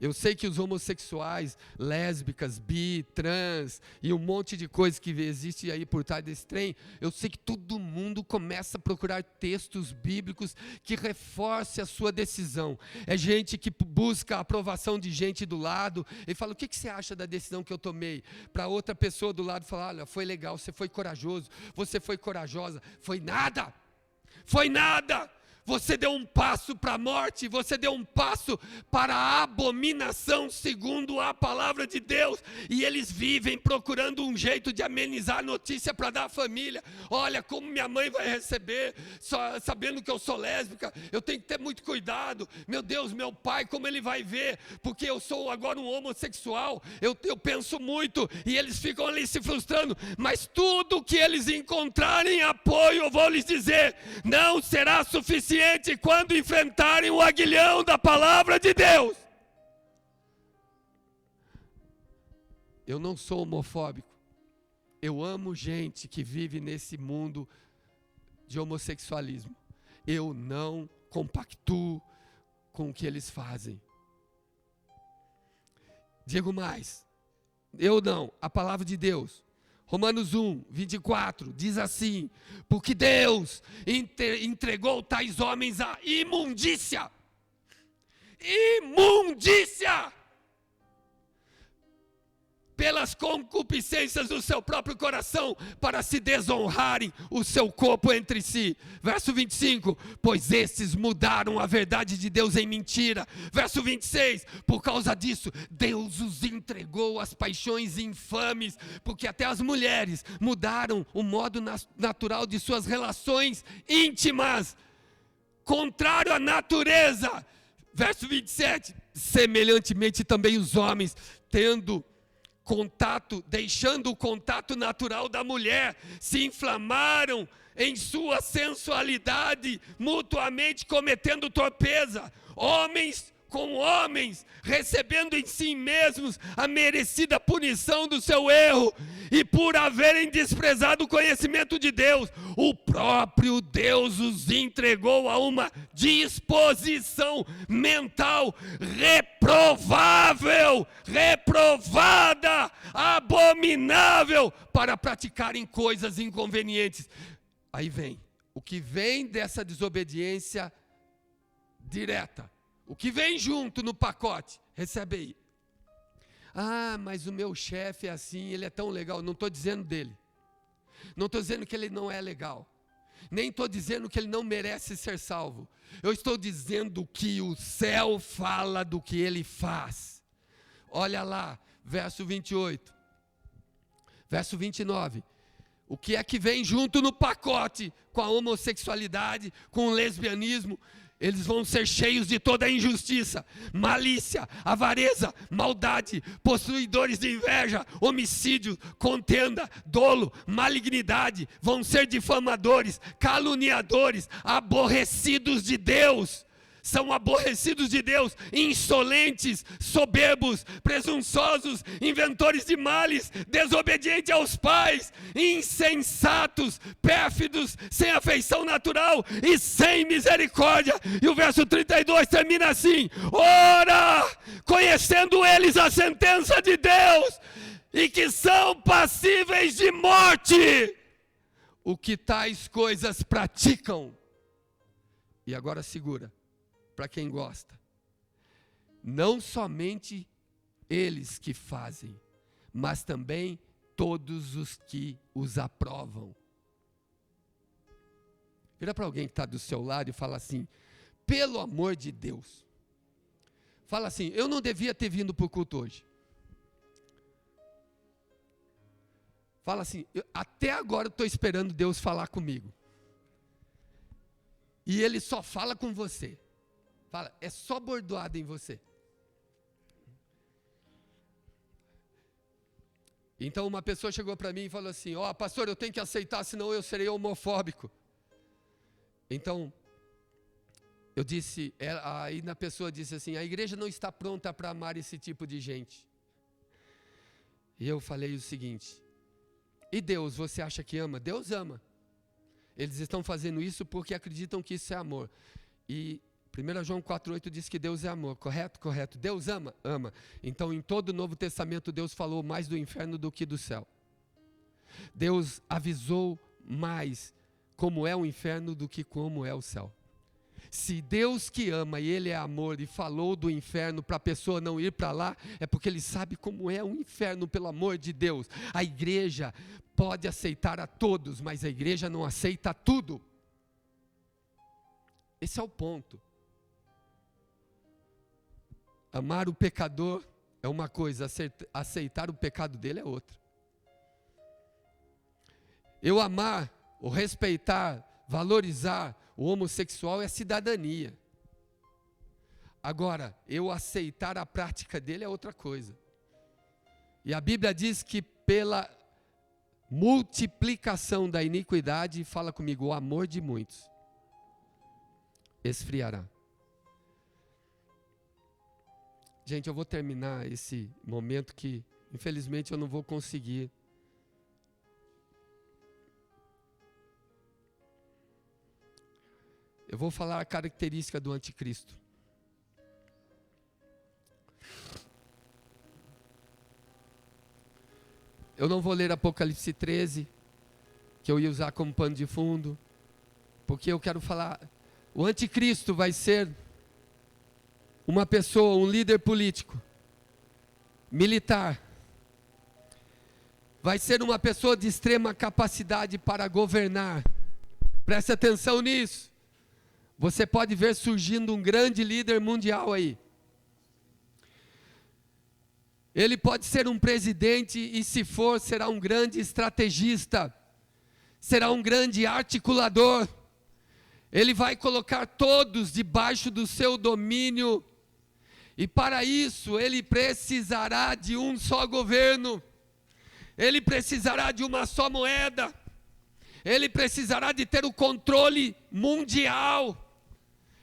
Eu sei que os homossexuais, lésbicas, bi, trans e um monte de coisa que existe aí por trás desse trem, eu sei que todo mundo começa a procurar textos bíblicos que reforcem a sua decisão. É gente que busca a aprovação de gente do lado e fala: o que você acha da decisão que eu tomei? Para outra pessoa do lado falar: olha, foi legal, você foi corajoso, você foi corajosa. Foi nada, foi nada. Você deu um passo para a morte, você deu um passo para a abominação, segundo a palavra de Deus. E eles vivem procurando um jeito de amenizar a notícia para dar à família. Olha como minha mãe vai receber, só sabendo que eu sou lésbica, eu tenho que ter muito cuidado. Meu Deus, meu pai, como ele vai ver, porque eu sou agora um homossexual. Eu penso muito, e eles ficam ali se frustrando. Mas tudo que eles encontrarem apoio, eu vou lhes dizer, não será suficiente quando enfrentarem o aguilhão da palavra de Deus. Eu não sou homofóbico. Eu amo gente que vive nesse mundo de homossexualismo. Eu não compactuo com o que eles fazem. Digo mais, eu não, a palavra de Deus. Romanos 1, 24, diz assim: porque Deus entregou tais homens à imundícia, pelas concupiscências do seu próprio coração, para se desonrarem o seu corpo entre si. Verso 25, pois estes mudaram a verdade de Deus em mentira. Verso 26, por causa disso, Deus os entregou às paixões infames, porque até as mulheres mudaram o modo natural de suas relações íntimas, contrário à natureza. Verso 27, semelhantemente também os homens, deixando o contato natural da mulher, se inflamaram em sua sensualidade, mutuamente cometendo torpeza. Homens com homens, recebendo em si mesmos a merecida punição do seu erro, e por haverem desprezado o conhecimento de Deus, o próprio Deus os entregou a uma disposição mental reprovada, abominável, para praticarem coisas inconvenientes. Aí vem, o que vem dessa desobediência direta, o que vem junto no pacote, recebe aí. Ah, mas o meu chefe é assim, ele é tão legal. Não estou dizendo dele. Não estou dizendo que ele não é legal. Nem estou dizendo que ele não merece ser salvo. Eu estou dizendo que o céu fala do que ele faz. Olha lá, verso 28. Verso 29. O que é que vem junto no pacote com a homossexualidade, com o lesbianismo? Eles vão ser cheios de toda a injustiça, malícia, avareza, maldade, possuidores de inveja, homicídio, contenda, dolo, malignidade. Vão ser difamadores, caluniadores, aborrecidos de Deus. São aborrecidos de Deus, insolentes, soberbos, presunçosos, inventores de males, desobedientes aos pais, insensatos, pérfidos, sem afeição natural e sem misericórdia. E o verso 32 termina assim: ora, conhecendo eles a sentença de Deus, e que são passíveis de morte, o que tais coisas praticam. E agora segura. Para quem gosta, não somente eles que fazem, mas também todos os que os aprovam. Vira para alguém que está do seu lado e fala assim: pelo amor de Deus. Fala assim: eu não devia ter vindo para o culto hoje. Fala assim: até agora eu estou esperando Deus falar comigo. E Ele só fala com você. Fala, é só bordoada em você. Então uma pessoa chegou para mim e falou assim, pastor, eu tenho que aceitar, senão eu serei homofóbico. Então, eu disse, aí a pessoa disse assim, a igreja não está pronta para amar esse tipo de gente. E eu falei o seguinte, e Deus, você acha que ama? Deus ama. Eles estão fazendo isso porque acreditam que isso é amor. E 1 João 4,8 diz que Deus é amor, correto? Correto. Deus ama? Ama. Então em todo o Novo Testamento Deus falou mais do inferno do que do céu. Deus avisou mais como é o inferno do que como é o céu. Se Deus que ama e Ele é amor e falou do inferno para a pessoa não ir para lá, é porque Ele sabe como é o inferno, pelo amor de Deus. A igreja pode aceitar a todos, mas a igreja não aceita tudo. Esse é o ponto. Amar o pecador é uma coisa, aceitar o pecado dele é outra. Eu amar, ou respeitar, valorizar o homossexual é cidadania. Agora, eu aceitar a prática dele é outra coisa. E a Bíblia diz que pela multiplicação da iniquidade, fala comigo, o amor de muitos esfriará. Gente, eu vou terminar esse momento que, infelizmente, eu não vou conseguir. Eu vou falar a característica do anticristo. Eu não vou ler Apocalipse 13, que eu ia usar como pano de fundo, porque eu quero falar, o anticristo vai ser uma pessoa, um líder político, militar, vai ser uma pessoa de extrema capacidade para governar. Preste atenção nisso. Você pode ver surgindo um grande líder mundial aí. Ele pode ser um presidente e, se for, será um grande estrategista, será um grande articulador. Ele vai colocar todos debaixo do seu domínio, e para isso ele precisará de um só governo, ele precisará de uma só moeda, ele precisará de ter o controle mundial,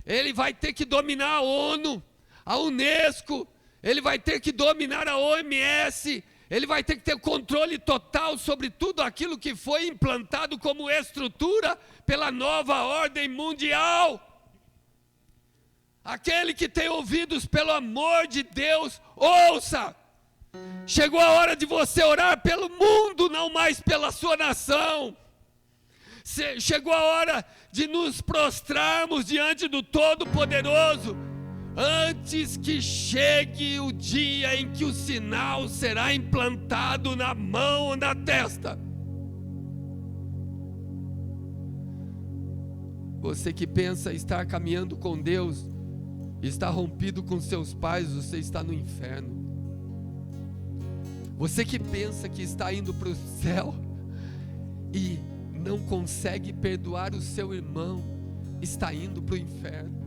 ele vai ter que dominar a ONU, a Unesco, ele vai ter que dominar a OMS, ele vai ter que ter controle total sobre tudo aquilo que foi implantado como estrutura pela nova ordem mundial. Aquele que tem ouvidos, pelo amor de Deus, ouça. Chegou a hora de você orar pelo mundo, não mais pela sua nação. Chegou a hora de nos prostrarmos diante do Todo-Poderoso, antes que chegue o dia em que o sinal será implantado na mão ou na testa. Você que pensa estar caminhando com Deus, está rompido com seus pais, você está no inferno. Você que pensa que está indo para o céu e não consegue perdoar o seu irmão, está indo para o inferno.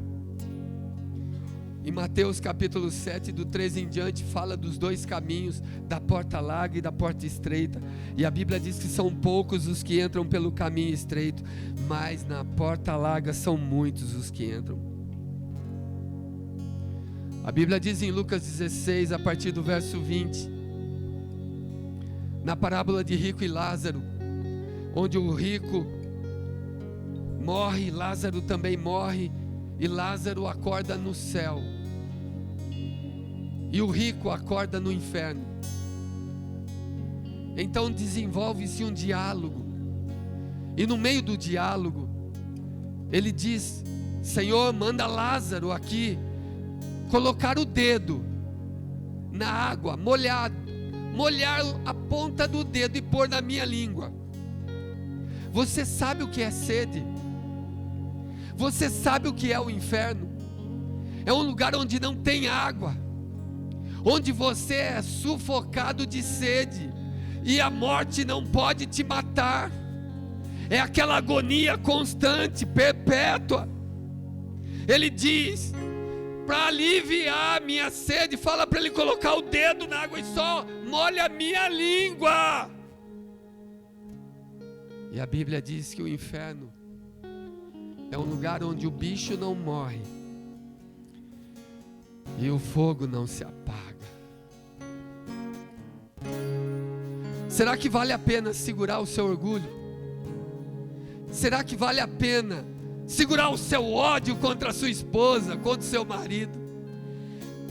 Em Mateus capítulo 7, do 13 em diante, fala dos dois caminhos, da porta larga e da porta estreita. E a Bíblia diz que são poucos os que entram pelo caminho estreito, mas na porta larga são muitos os que entram. A Bíblia diz em Lucas 16, a partir do verso 20, na parábola de rico e Lázaro, onde o rico morre, Lázaro também morre, e Lázaro acorda no céu, e o rico acorda no inferno. Então desenvolve-se um diálogo, e no meio do diálogo, ele diz: Senhor, manda Lázaro aqui colocar o dedo na água, molhar a ponta do dedo e pôr na minha língua. Você sabe o que é sede? Você sabe o que é o inferno? É um lugar onde não tem água, onde você é sufocado de sede, e a morte não pode te matar. É aquela agonia constante, perpétua. Ele diz para aliviar a minha sede, fala para ele colocar o dedo na água e só molha a minha língua. E a Bíblia diz que o inferno é um lugar onde o bicho não morre e o fogo não se apaga. Será que vale a pena segurar o seu orgulho? Será que vale a pena segurar o seu ódio contra a sua esposa, contra o seu marido?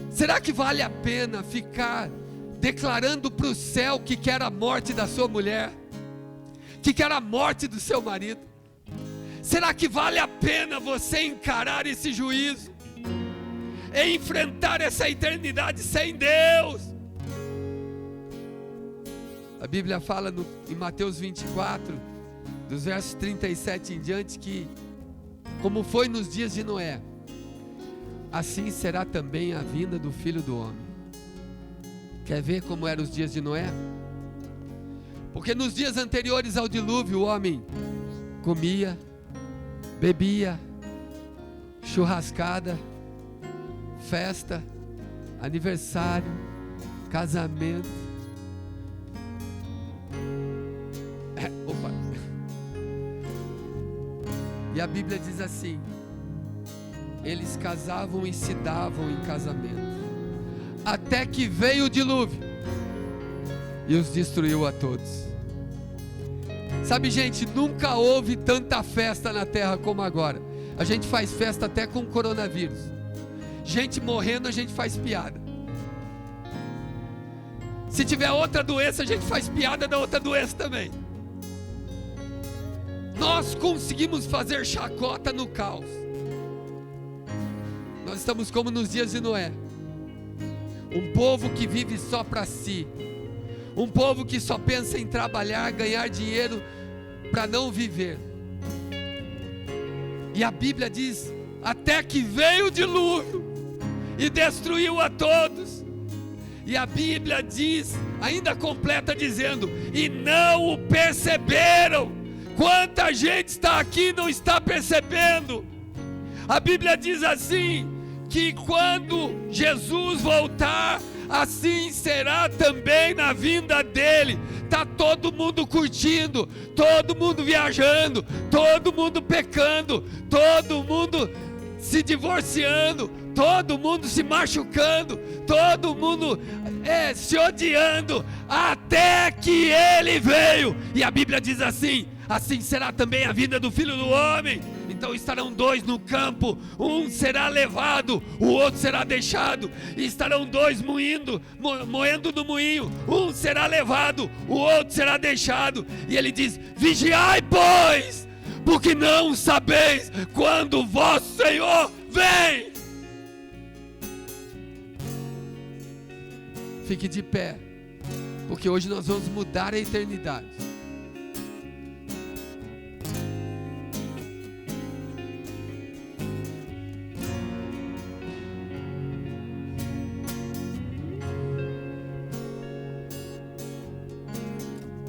Será que vale a pena ficar declarando para o céu que quer a morte da sua mulher, que quer a morte do seu marido? Será que vale a pena você encarar esse juízo e enfrentar essa eternidade sem Deus? A Bíblia fala em Mateus 24, dos versos 37 em diante, que como foi nos dias de Noé, assim será também a vinda do Filho do Homem. Quer ver como eram os dias de Noé? Porque nos dias anteriores ao dilúvio, o homem comia, bebia, churrascada, festa, aniversário, casamento. E a Bíblia diz assim: eles casavam e se davam em casamento, até que veio o dilúvio e os destruiu a todos. Sabe, gente, nunca houve tanta festa na terra como agora. A gente faz festa até com coronavírus. Gente morrendo, a gente faz piada. Se tiver outra doença, a gente faz piada da outra doença também. Nós conseguimos fazer chacota no caos. Nós estamos como nos dias de Noé. Um povo que vive só para si. Um povo que só pensa em trabalhar, ganhar dinheiro para não viver. E a Bíblia diz: até que veio o dilúvio e destruiu a todos. E a Bíblia diz, ainda completa dizendo: e não o perceberam. Quanta gente está aqui e não está percebendo? A Bíblia diz assim, que quando Jesus voltar, assim será também na vinda dele. Está todo mundo curtindo, todo mundo viajando, todo mundo pecando, todo mundo se divorciando, todo mundo se machucando, todo mundo se odiando, até que ele veio. E a Bíblia diz assim: assim será também a vinda do Filho do Homem. Então estarão dois no campo, um será levado, o outro será deixado. E estarão dois moendo no moinho, um será levado, o outro será deixado. E ele diz: vigiai, pois, porque não sabeis quando o vosso Senhor vem. Fique de pé, porque hoje nós vamos mudar a eternidade.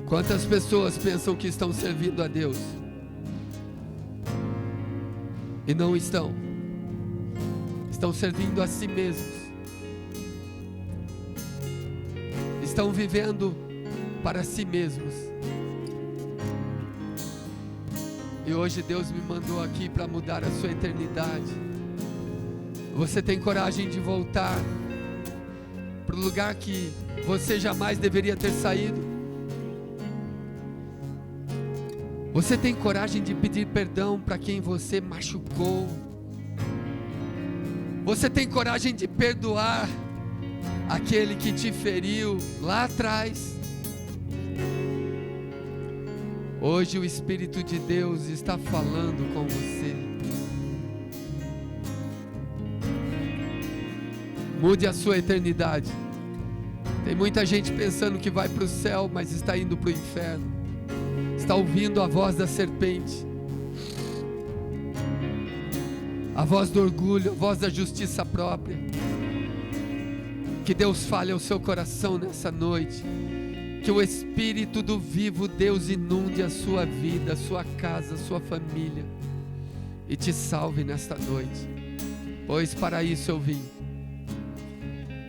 Quantas pessoas pensam que estão servindo a Deus e não estão? Estão servindo a si mesmos. Estão vivendo para si mesmos. E hoje Deus me mandou aqui para mudar a sua eternidade. Você tem coragem de voltar para o lugar que você jamais deveria ter saído? Você tem coragem de pedir perdão para quem você machucou? Você tem coragem de perdoar aquele que te feriu lá atrás? Hoje o Espírito de Deus está falando com você. Mude a sua eternidade. Tem muita gente pensando que vai para o céu, mas está indo para o inferno. Está ouvindo a voz da serpente, a voz do orgulho, a voz da justiça própria. Que Deus fale ao seu coração nessa noite. Que o Espírito do vivo Deus inunde a sua vida, a sua casa, a sua família e te salve nesta noite. pois para isso eu vim.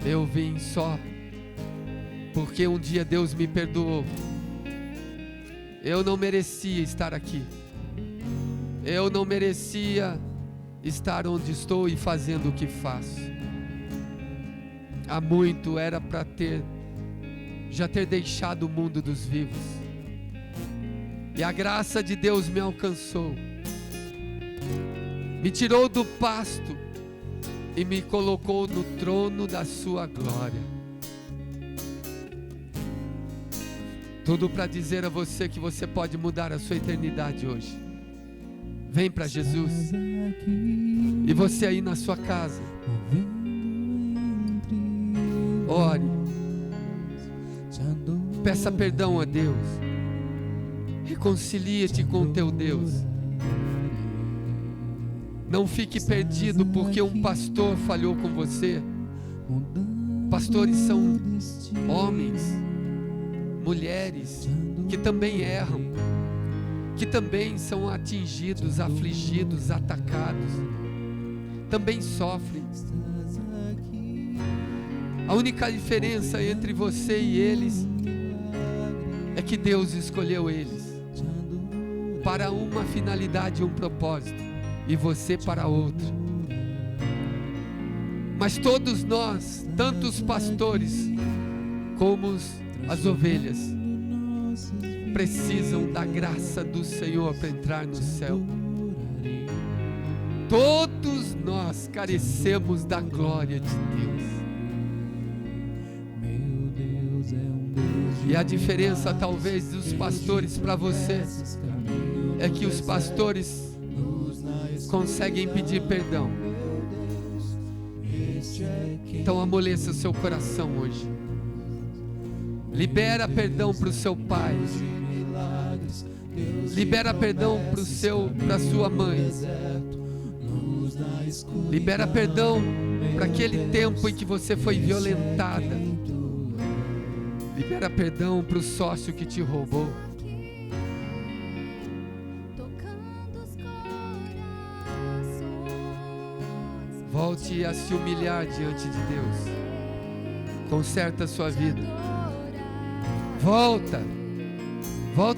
Eu vim só porque um dia Deus me perdoou. Eu não merecia estar aqui. Eu não merecia estar onde estou e fazendo o que faço. Há muito era para já ter deixado o mundo dos vivos. E a graça de Deus me alcançou. Me tirou do pasto e me colocou no trono da sua glória. Tudo para dizer a você que você pode mudar a sua eternidade hoje. Vem para Jesus. E você aí na sua casa, ore, peça perdão a Deus, reconcilia-te com teu Deus. Não fique perdido porque um pastor falhou com você. Pastores são homens, mulheres que também erram, que também são atingidos, afligidos, atacados, também sofrem. A única diferença entre você e eles é que Deus escolheu eles para uma finalidade e um propósito, e você para outro. Mas todos nós, tanto os pastores como as ovelhas, precisam da graça do Senhor para entrar no céu. Todos nós carecemos da glória de Deus. E a diferença talvez dos pastores para você é que os pastores conseguem pedir perdão. Então amoleça seu coração hoje. Libera perdão para o seu pai. Libera perdão para sua mãe. Libera perdão para aquele tempo em que você foi violentada. Libera perdão para o sócio que te roubou. Volte a se humilhar diante de Deus. Conserta a sua vida. Volta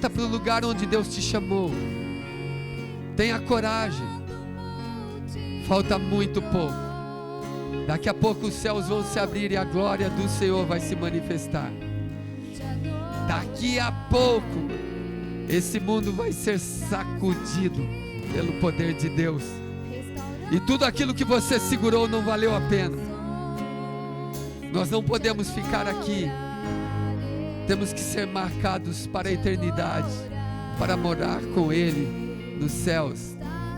para o lugar onde Deus te chamou. Tenha coragem. Falta muito pouco. Daqui a pouco os céus vão se abrir e a glória do Senhor vai se manifestar. Daqui a pouco esse mundo vai ser sacudido pelo poder de Deus. E tudo aquilo que você segurou não valeu a pena. Nós não podemos ficar aqui. Temos que ser marcados para a eternidade, para morar com Ele nos céus.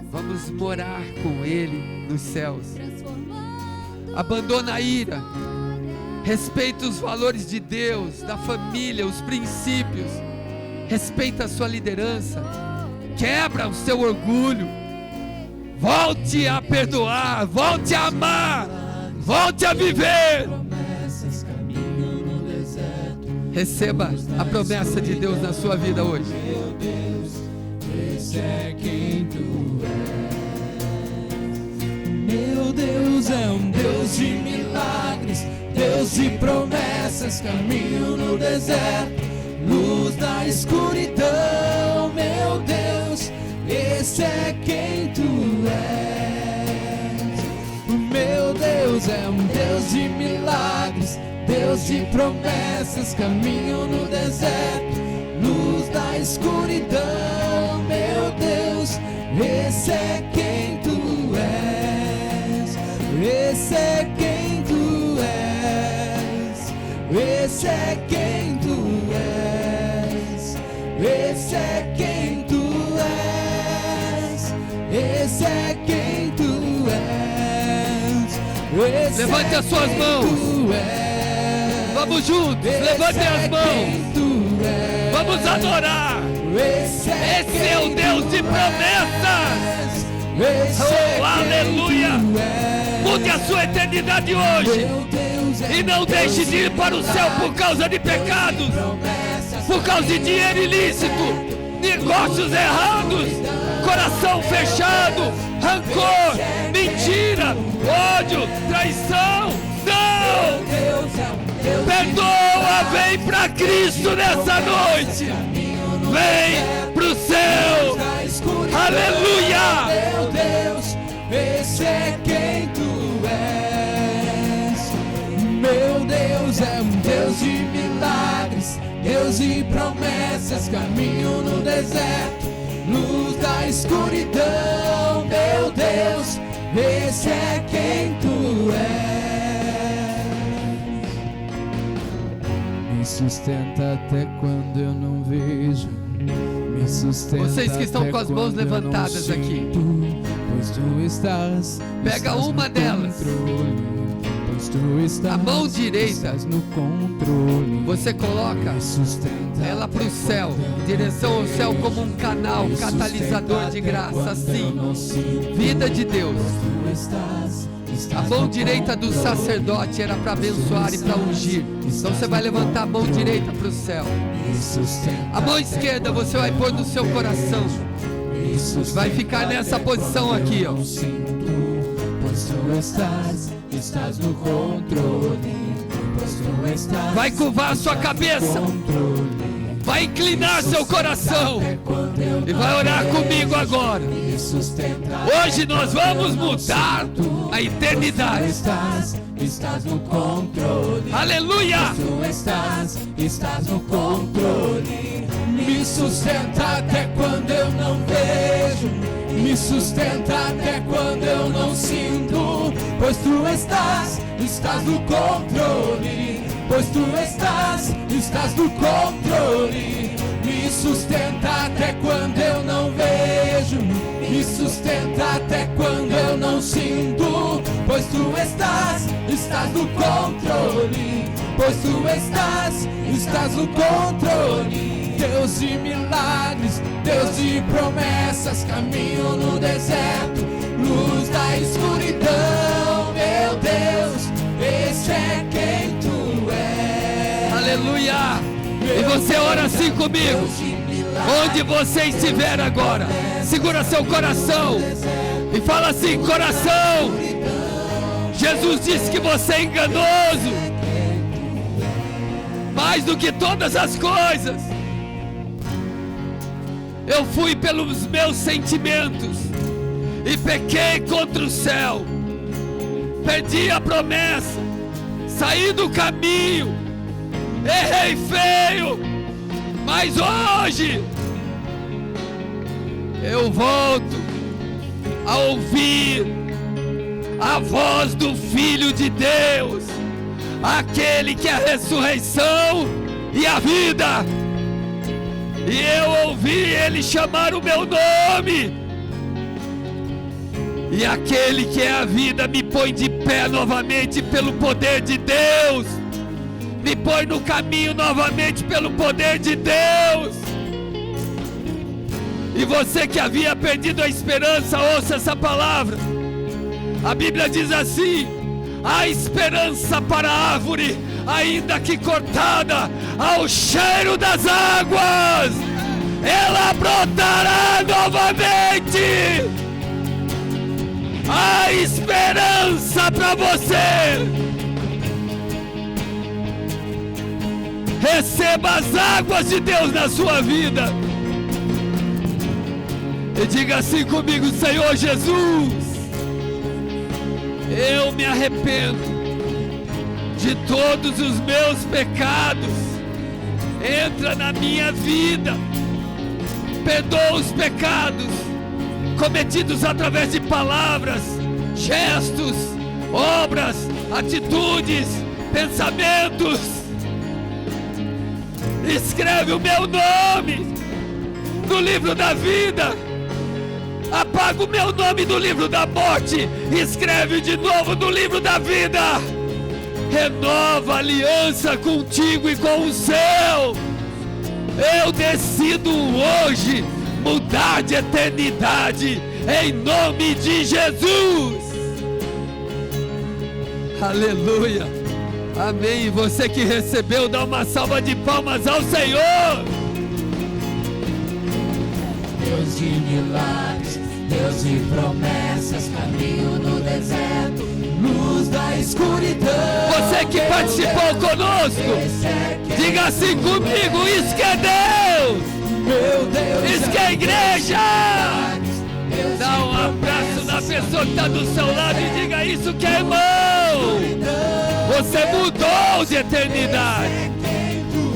Vamos morar com Ele nos céus. Abandona a ira. Respeita os valores de Deus, da família, os princípios. Respeita a sua liderança. Quebra o seu orgulho. Volte a perdoar, volte a amar, volte a viver. Receba a promessa de Deus na sua vida hoje. Meu Deus, esse é quem tu és. Meu Deus é um Deus de milagres, Deus de promessas, caminho no deserto, luz da escuridão. Meu Deus, esse é quem tu és. Meu Deus é um Deus de milagres, Deus de promessas, caminho no deserto, luz da escuridão. Meu Deus, esse é quem tu és. Esse é quem tu és. Esse é quem tu és. Esse é quem tu és. Esse é quem tu és. Levante as suas mãos. Vamos juntos, levantem as mãos. Vamos adorar. Esse é o Deus de promessas. Oh, aleluia. Mude a sua eternidade hoje. E não deixe de ir para o céu por causa de pecados, por causa de dinheiro ilícito, negócios errados, coração fechado, rancor, mentira, ódio, traição. Não! Perdoa, vem para Cristo nessa noite. Vem pro céu. Aleluia! Meu Deus, esse é quem tu és. Meu Deus é um Deus de milagres, Deus de promessas, caminho no deserto, luz da escuridão. Meu Deus, esse é quem tu és. Me sustenta até quando eu não vejo. Me sustenta. Vocês que estão com as mãos levantadas aqui, pois tu estás. Pega uma delas. A mão direita, no controle. você coloca ela para o céu, em direção ao céu, como um canal catalisador de graça, assim, vida de Deus. A mão direita do sacerdote era para abençoar e para ungir. Então você vai levantar a mão direita para o céu. A mão esquerda você vai pôr no seu coração. Vai ficar nessa posição aqui, ó. Estás no controle, pois tu estás. Vai curvar a sua cabeça, vai inclinar seu coração e vai orar comigo agora. Hoje nós vamos mudar a eternidade. Estás no controle. Aleluia! Tu estás no controle. Me sustenta até quando eu não vejo. Me sustenta até quando eu não sinto. Pois tu estás no controle. Pois tu estás no controle. Me sustenta até quando eu não vejo. Me sustenta até quando eu não sinto. Pois tu estás no controle. Pois tu estás no controle. Deus de milagres, Deus de promessas, caminho no deserto, luz da escuridão. Meu Deus, esse é quem tu és. Aleluia! E você ora assim comigo. Onde você estiver agora, segura seu coração e fala assim: coração, Jesus disse que você é enganoso mais do que todas as coisas. Eu fui pelos meus sentimentos e pequei contra o céu, perdi a promessa, saí do caminho, errei feio, mas hoje eu volto a ouvir a voz do Filho de Deus, aquele que é a ressurreição e a vida. E eu ouvi Ele chamar o meu nome. E aquele que é a vida me põe de pé novamente pelo poder de Deus. Me põe no caminho novamente pelo poder de Deus. E você que havia perdido a esperança, ouça essa palavra. A Bíblia diz assim: há esperança para a árvore, ainda que cortada, ao cheiro das águas, ela brotará novamente. Há esperança para você. Receba as águas de Deus na sua vida. E diga assim comigo: Senhor Jesus, eu me arrependo de todos os meus pecados. Entra na minha vida, perdoa os pecados cometidos através de palavras, gestos, obras, atitudes, pensamentos. Escreve o meu nome no livro da vida. Apaga o meu nome do livro da morte. Escreve de novo no livro da vida. Renova a aliança contigo e com o céu. Eu decido hoje mudar de eternidade em nome de Jesus. Aleluia. Amém. E você que recebeu, dá uma salva de palmas ao Senhor. Deus de milagres, Deus de promessas, caminho no deserto, luz da escuridão. Você que participou conosco, diga assim comigo: isso que é Deus, Meu Deus, isso que é igreja. Deus Dá um abraço na pessoa que está do seu lado e diga: isso que é irmão. Você mudou de eternidade.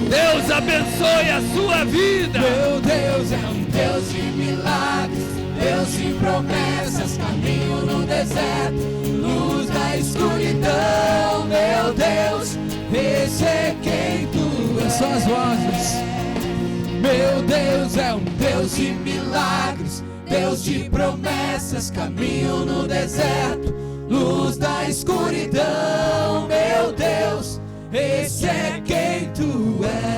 Deus abençoe a sua vida. Meu Deus é um Deus de milagres, Deus de promessas, caminho no deserto, luz da escuridão. Meu Deus, esse é quem tu és. Só as vozes. Meu Deus é um Deus de milagres, Deus de promessas, caminho no deserto, luz da escuridão. Meu Deus, esse é quem tu és.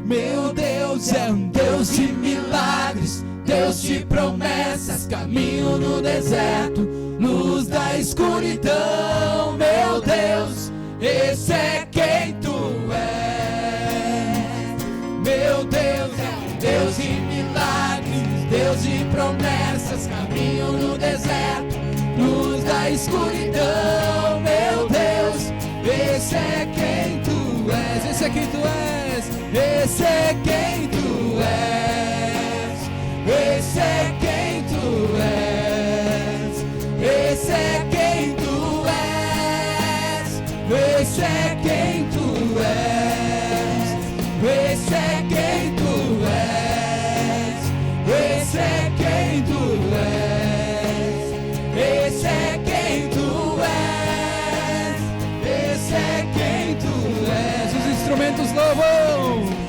Meu Deus é um Deus de milagres, Deus de promessas, caminho no deserto, luz da escuridão. Meu Deus, esse é quem tu és. Meu Deus é um Deus de milagres, Deus de promessas, caminho no deserto, luz da escuridão. Meu Deus, esse é quem tu és. Esse é quem tu és. Esse é quem tu és. Esse é quem tu és. Esse é quem tu és. Esse é quem tu és. Esse é quem tu és. Esse é quem tu és. Esse é quem tu és. Esse é quem tu és. Os instrumentos louvam.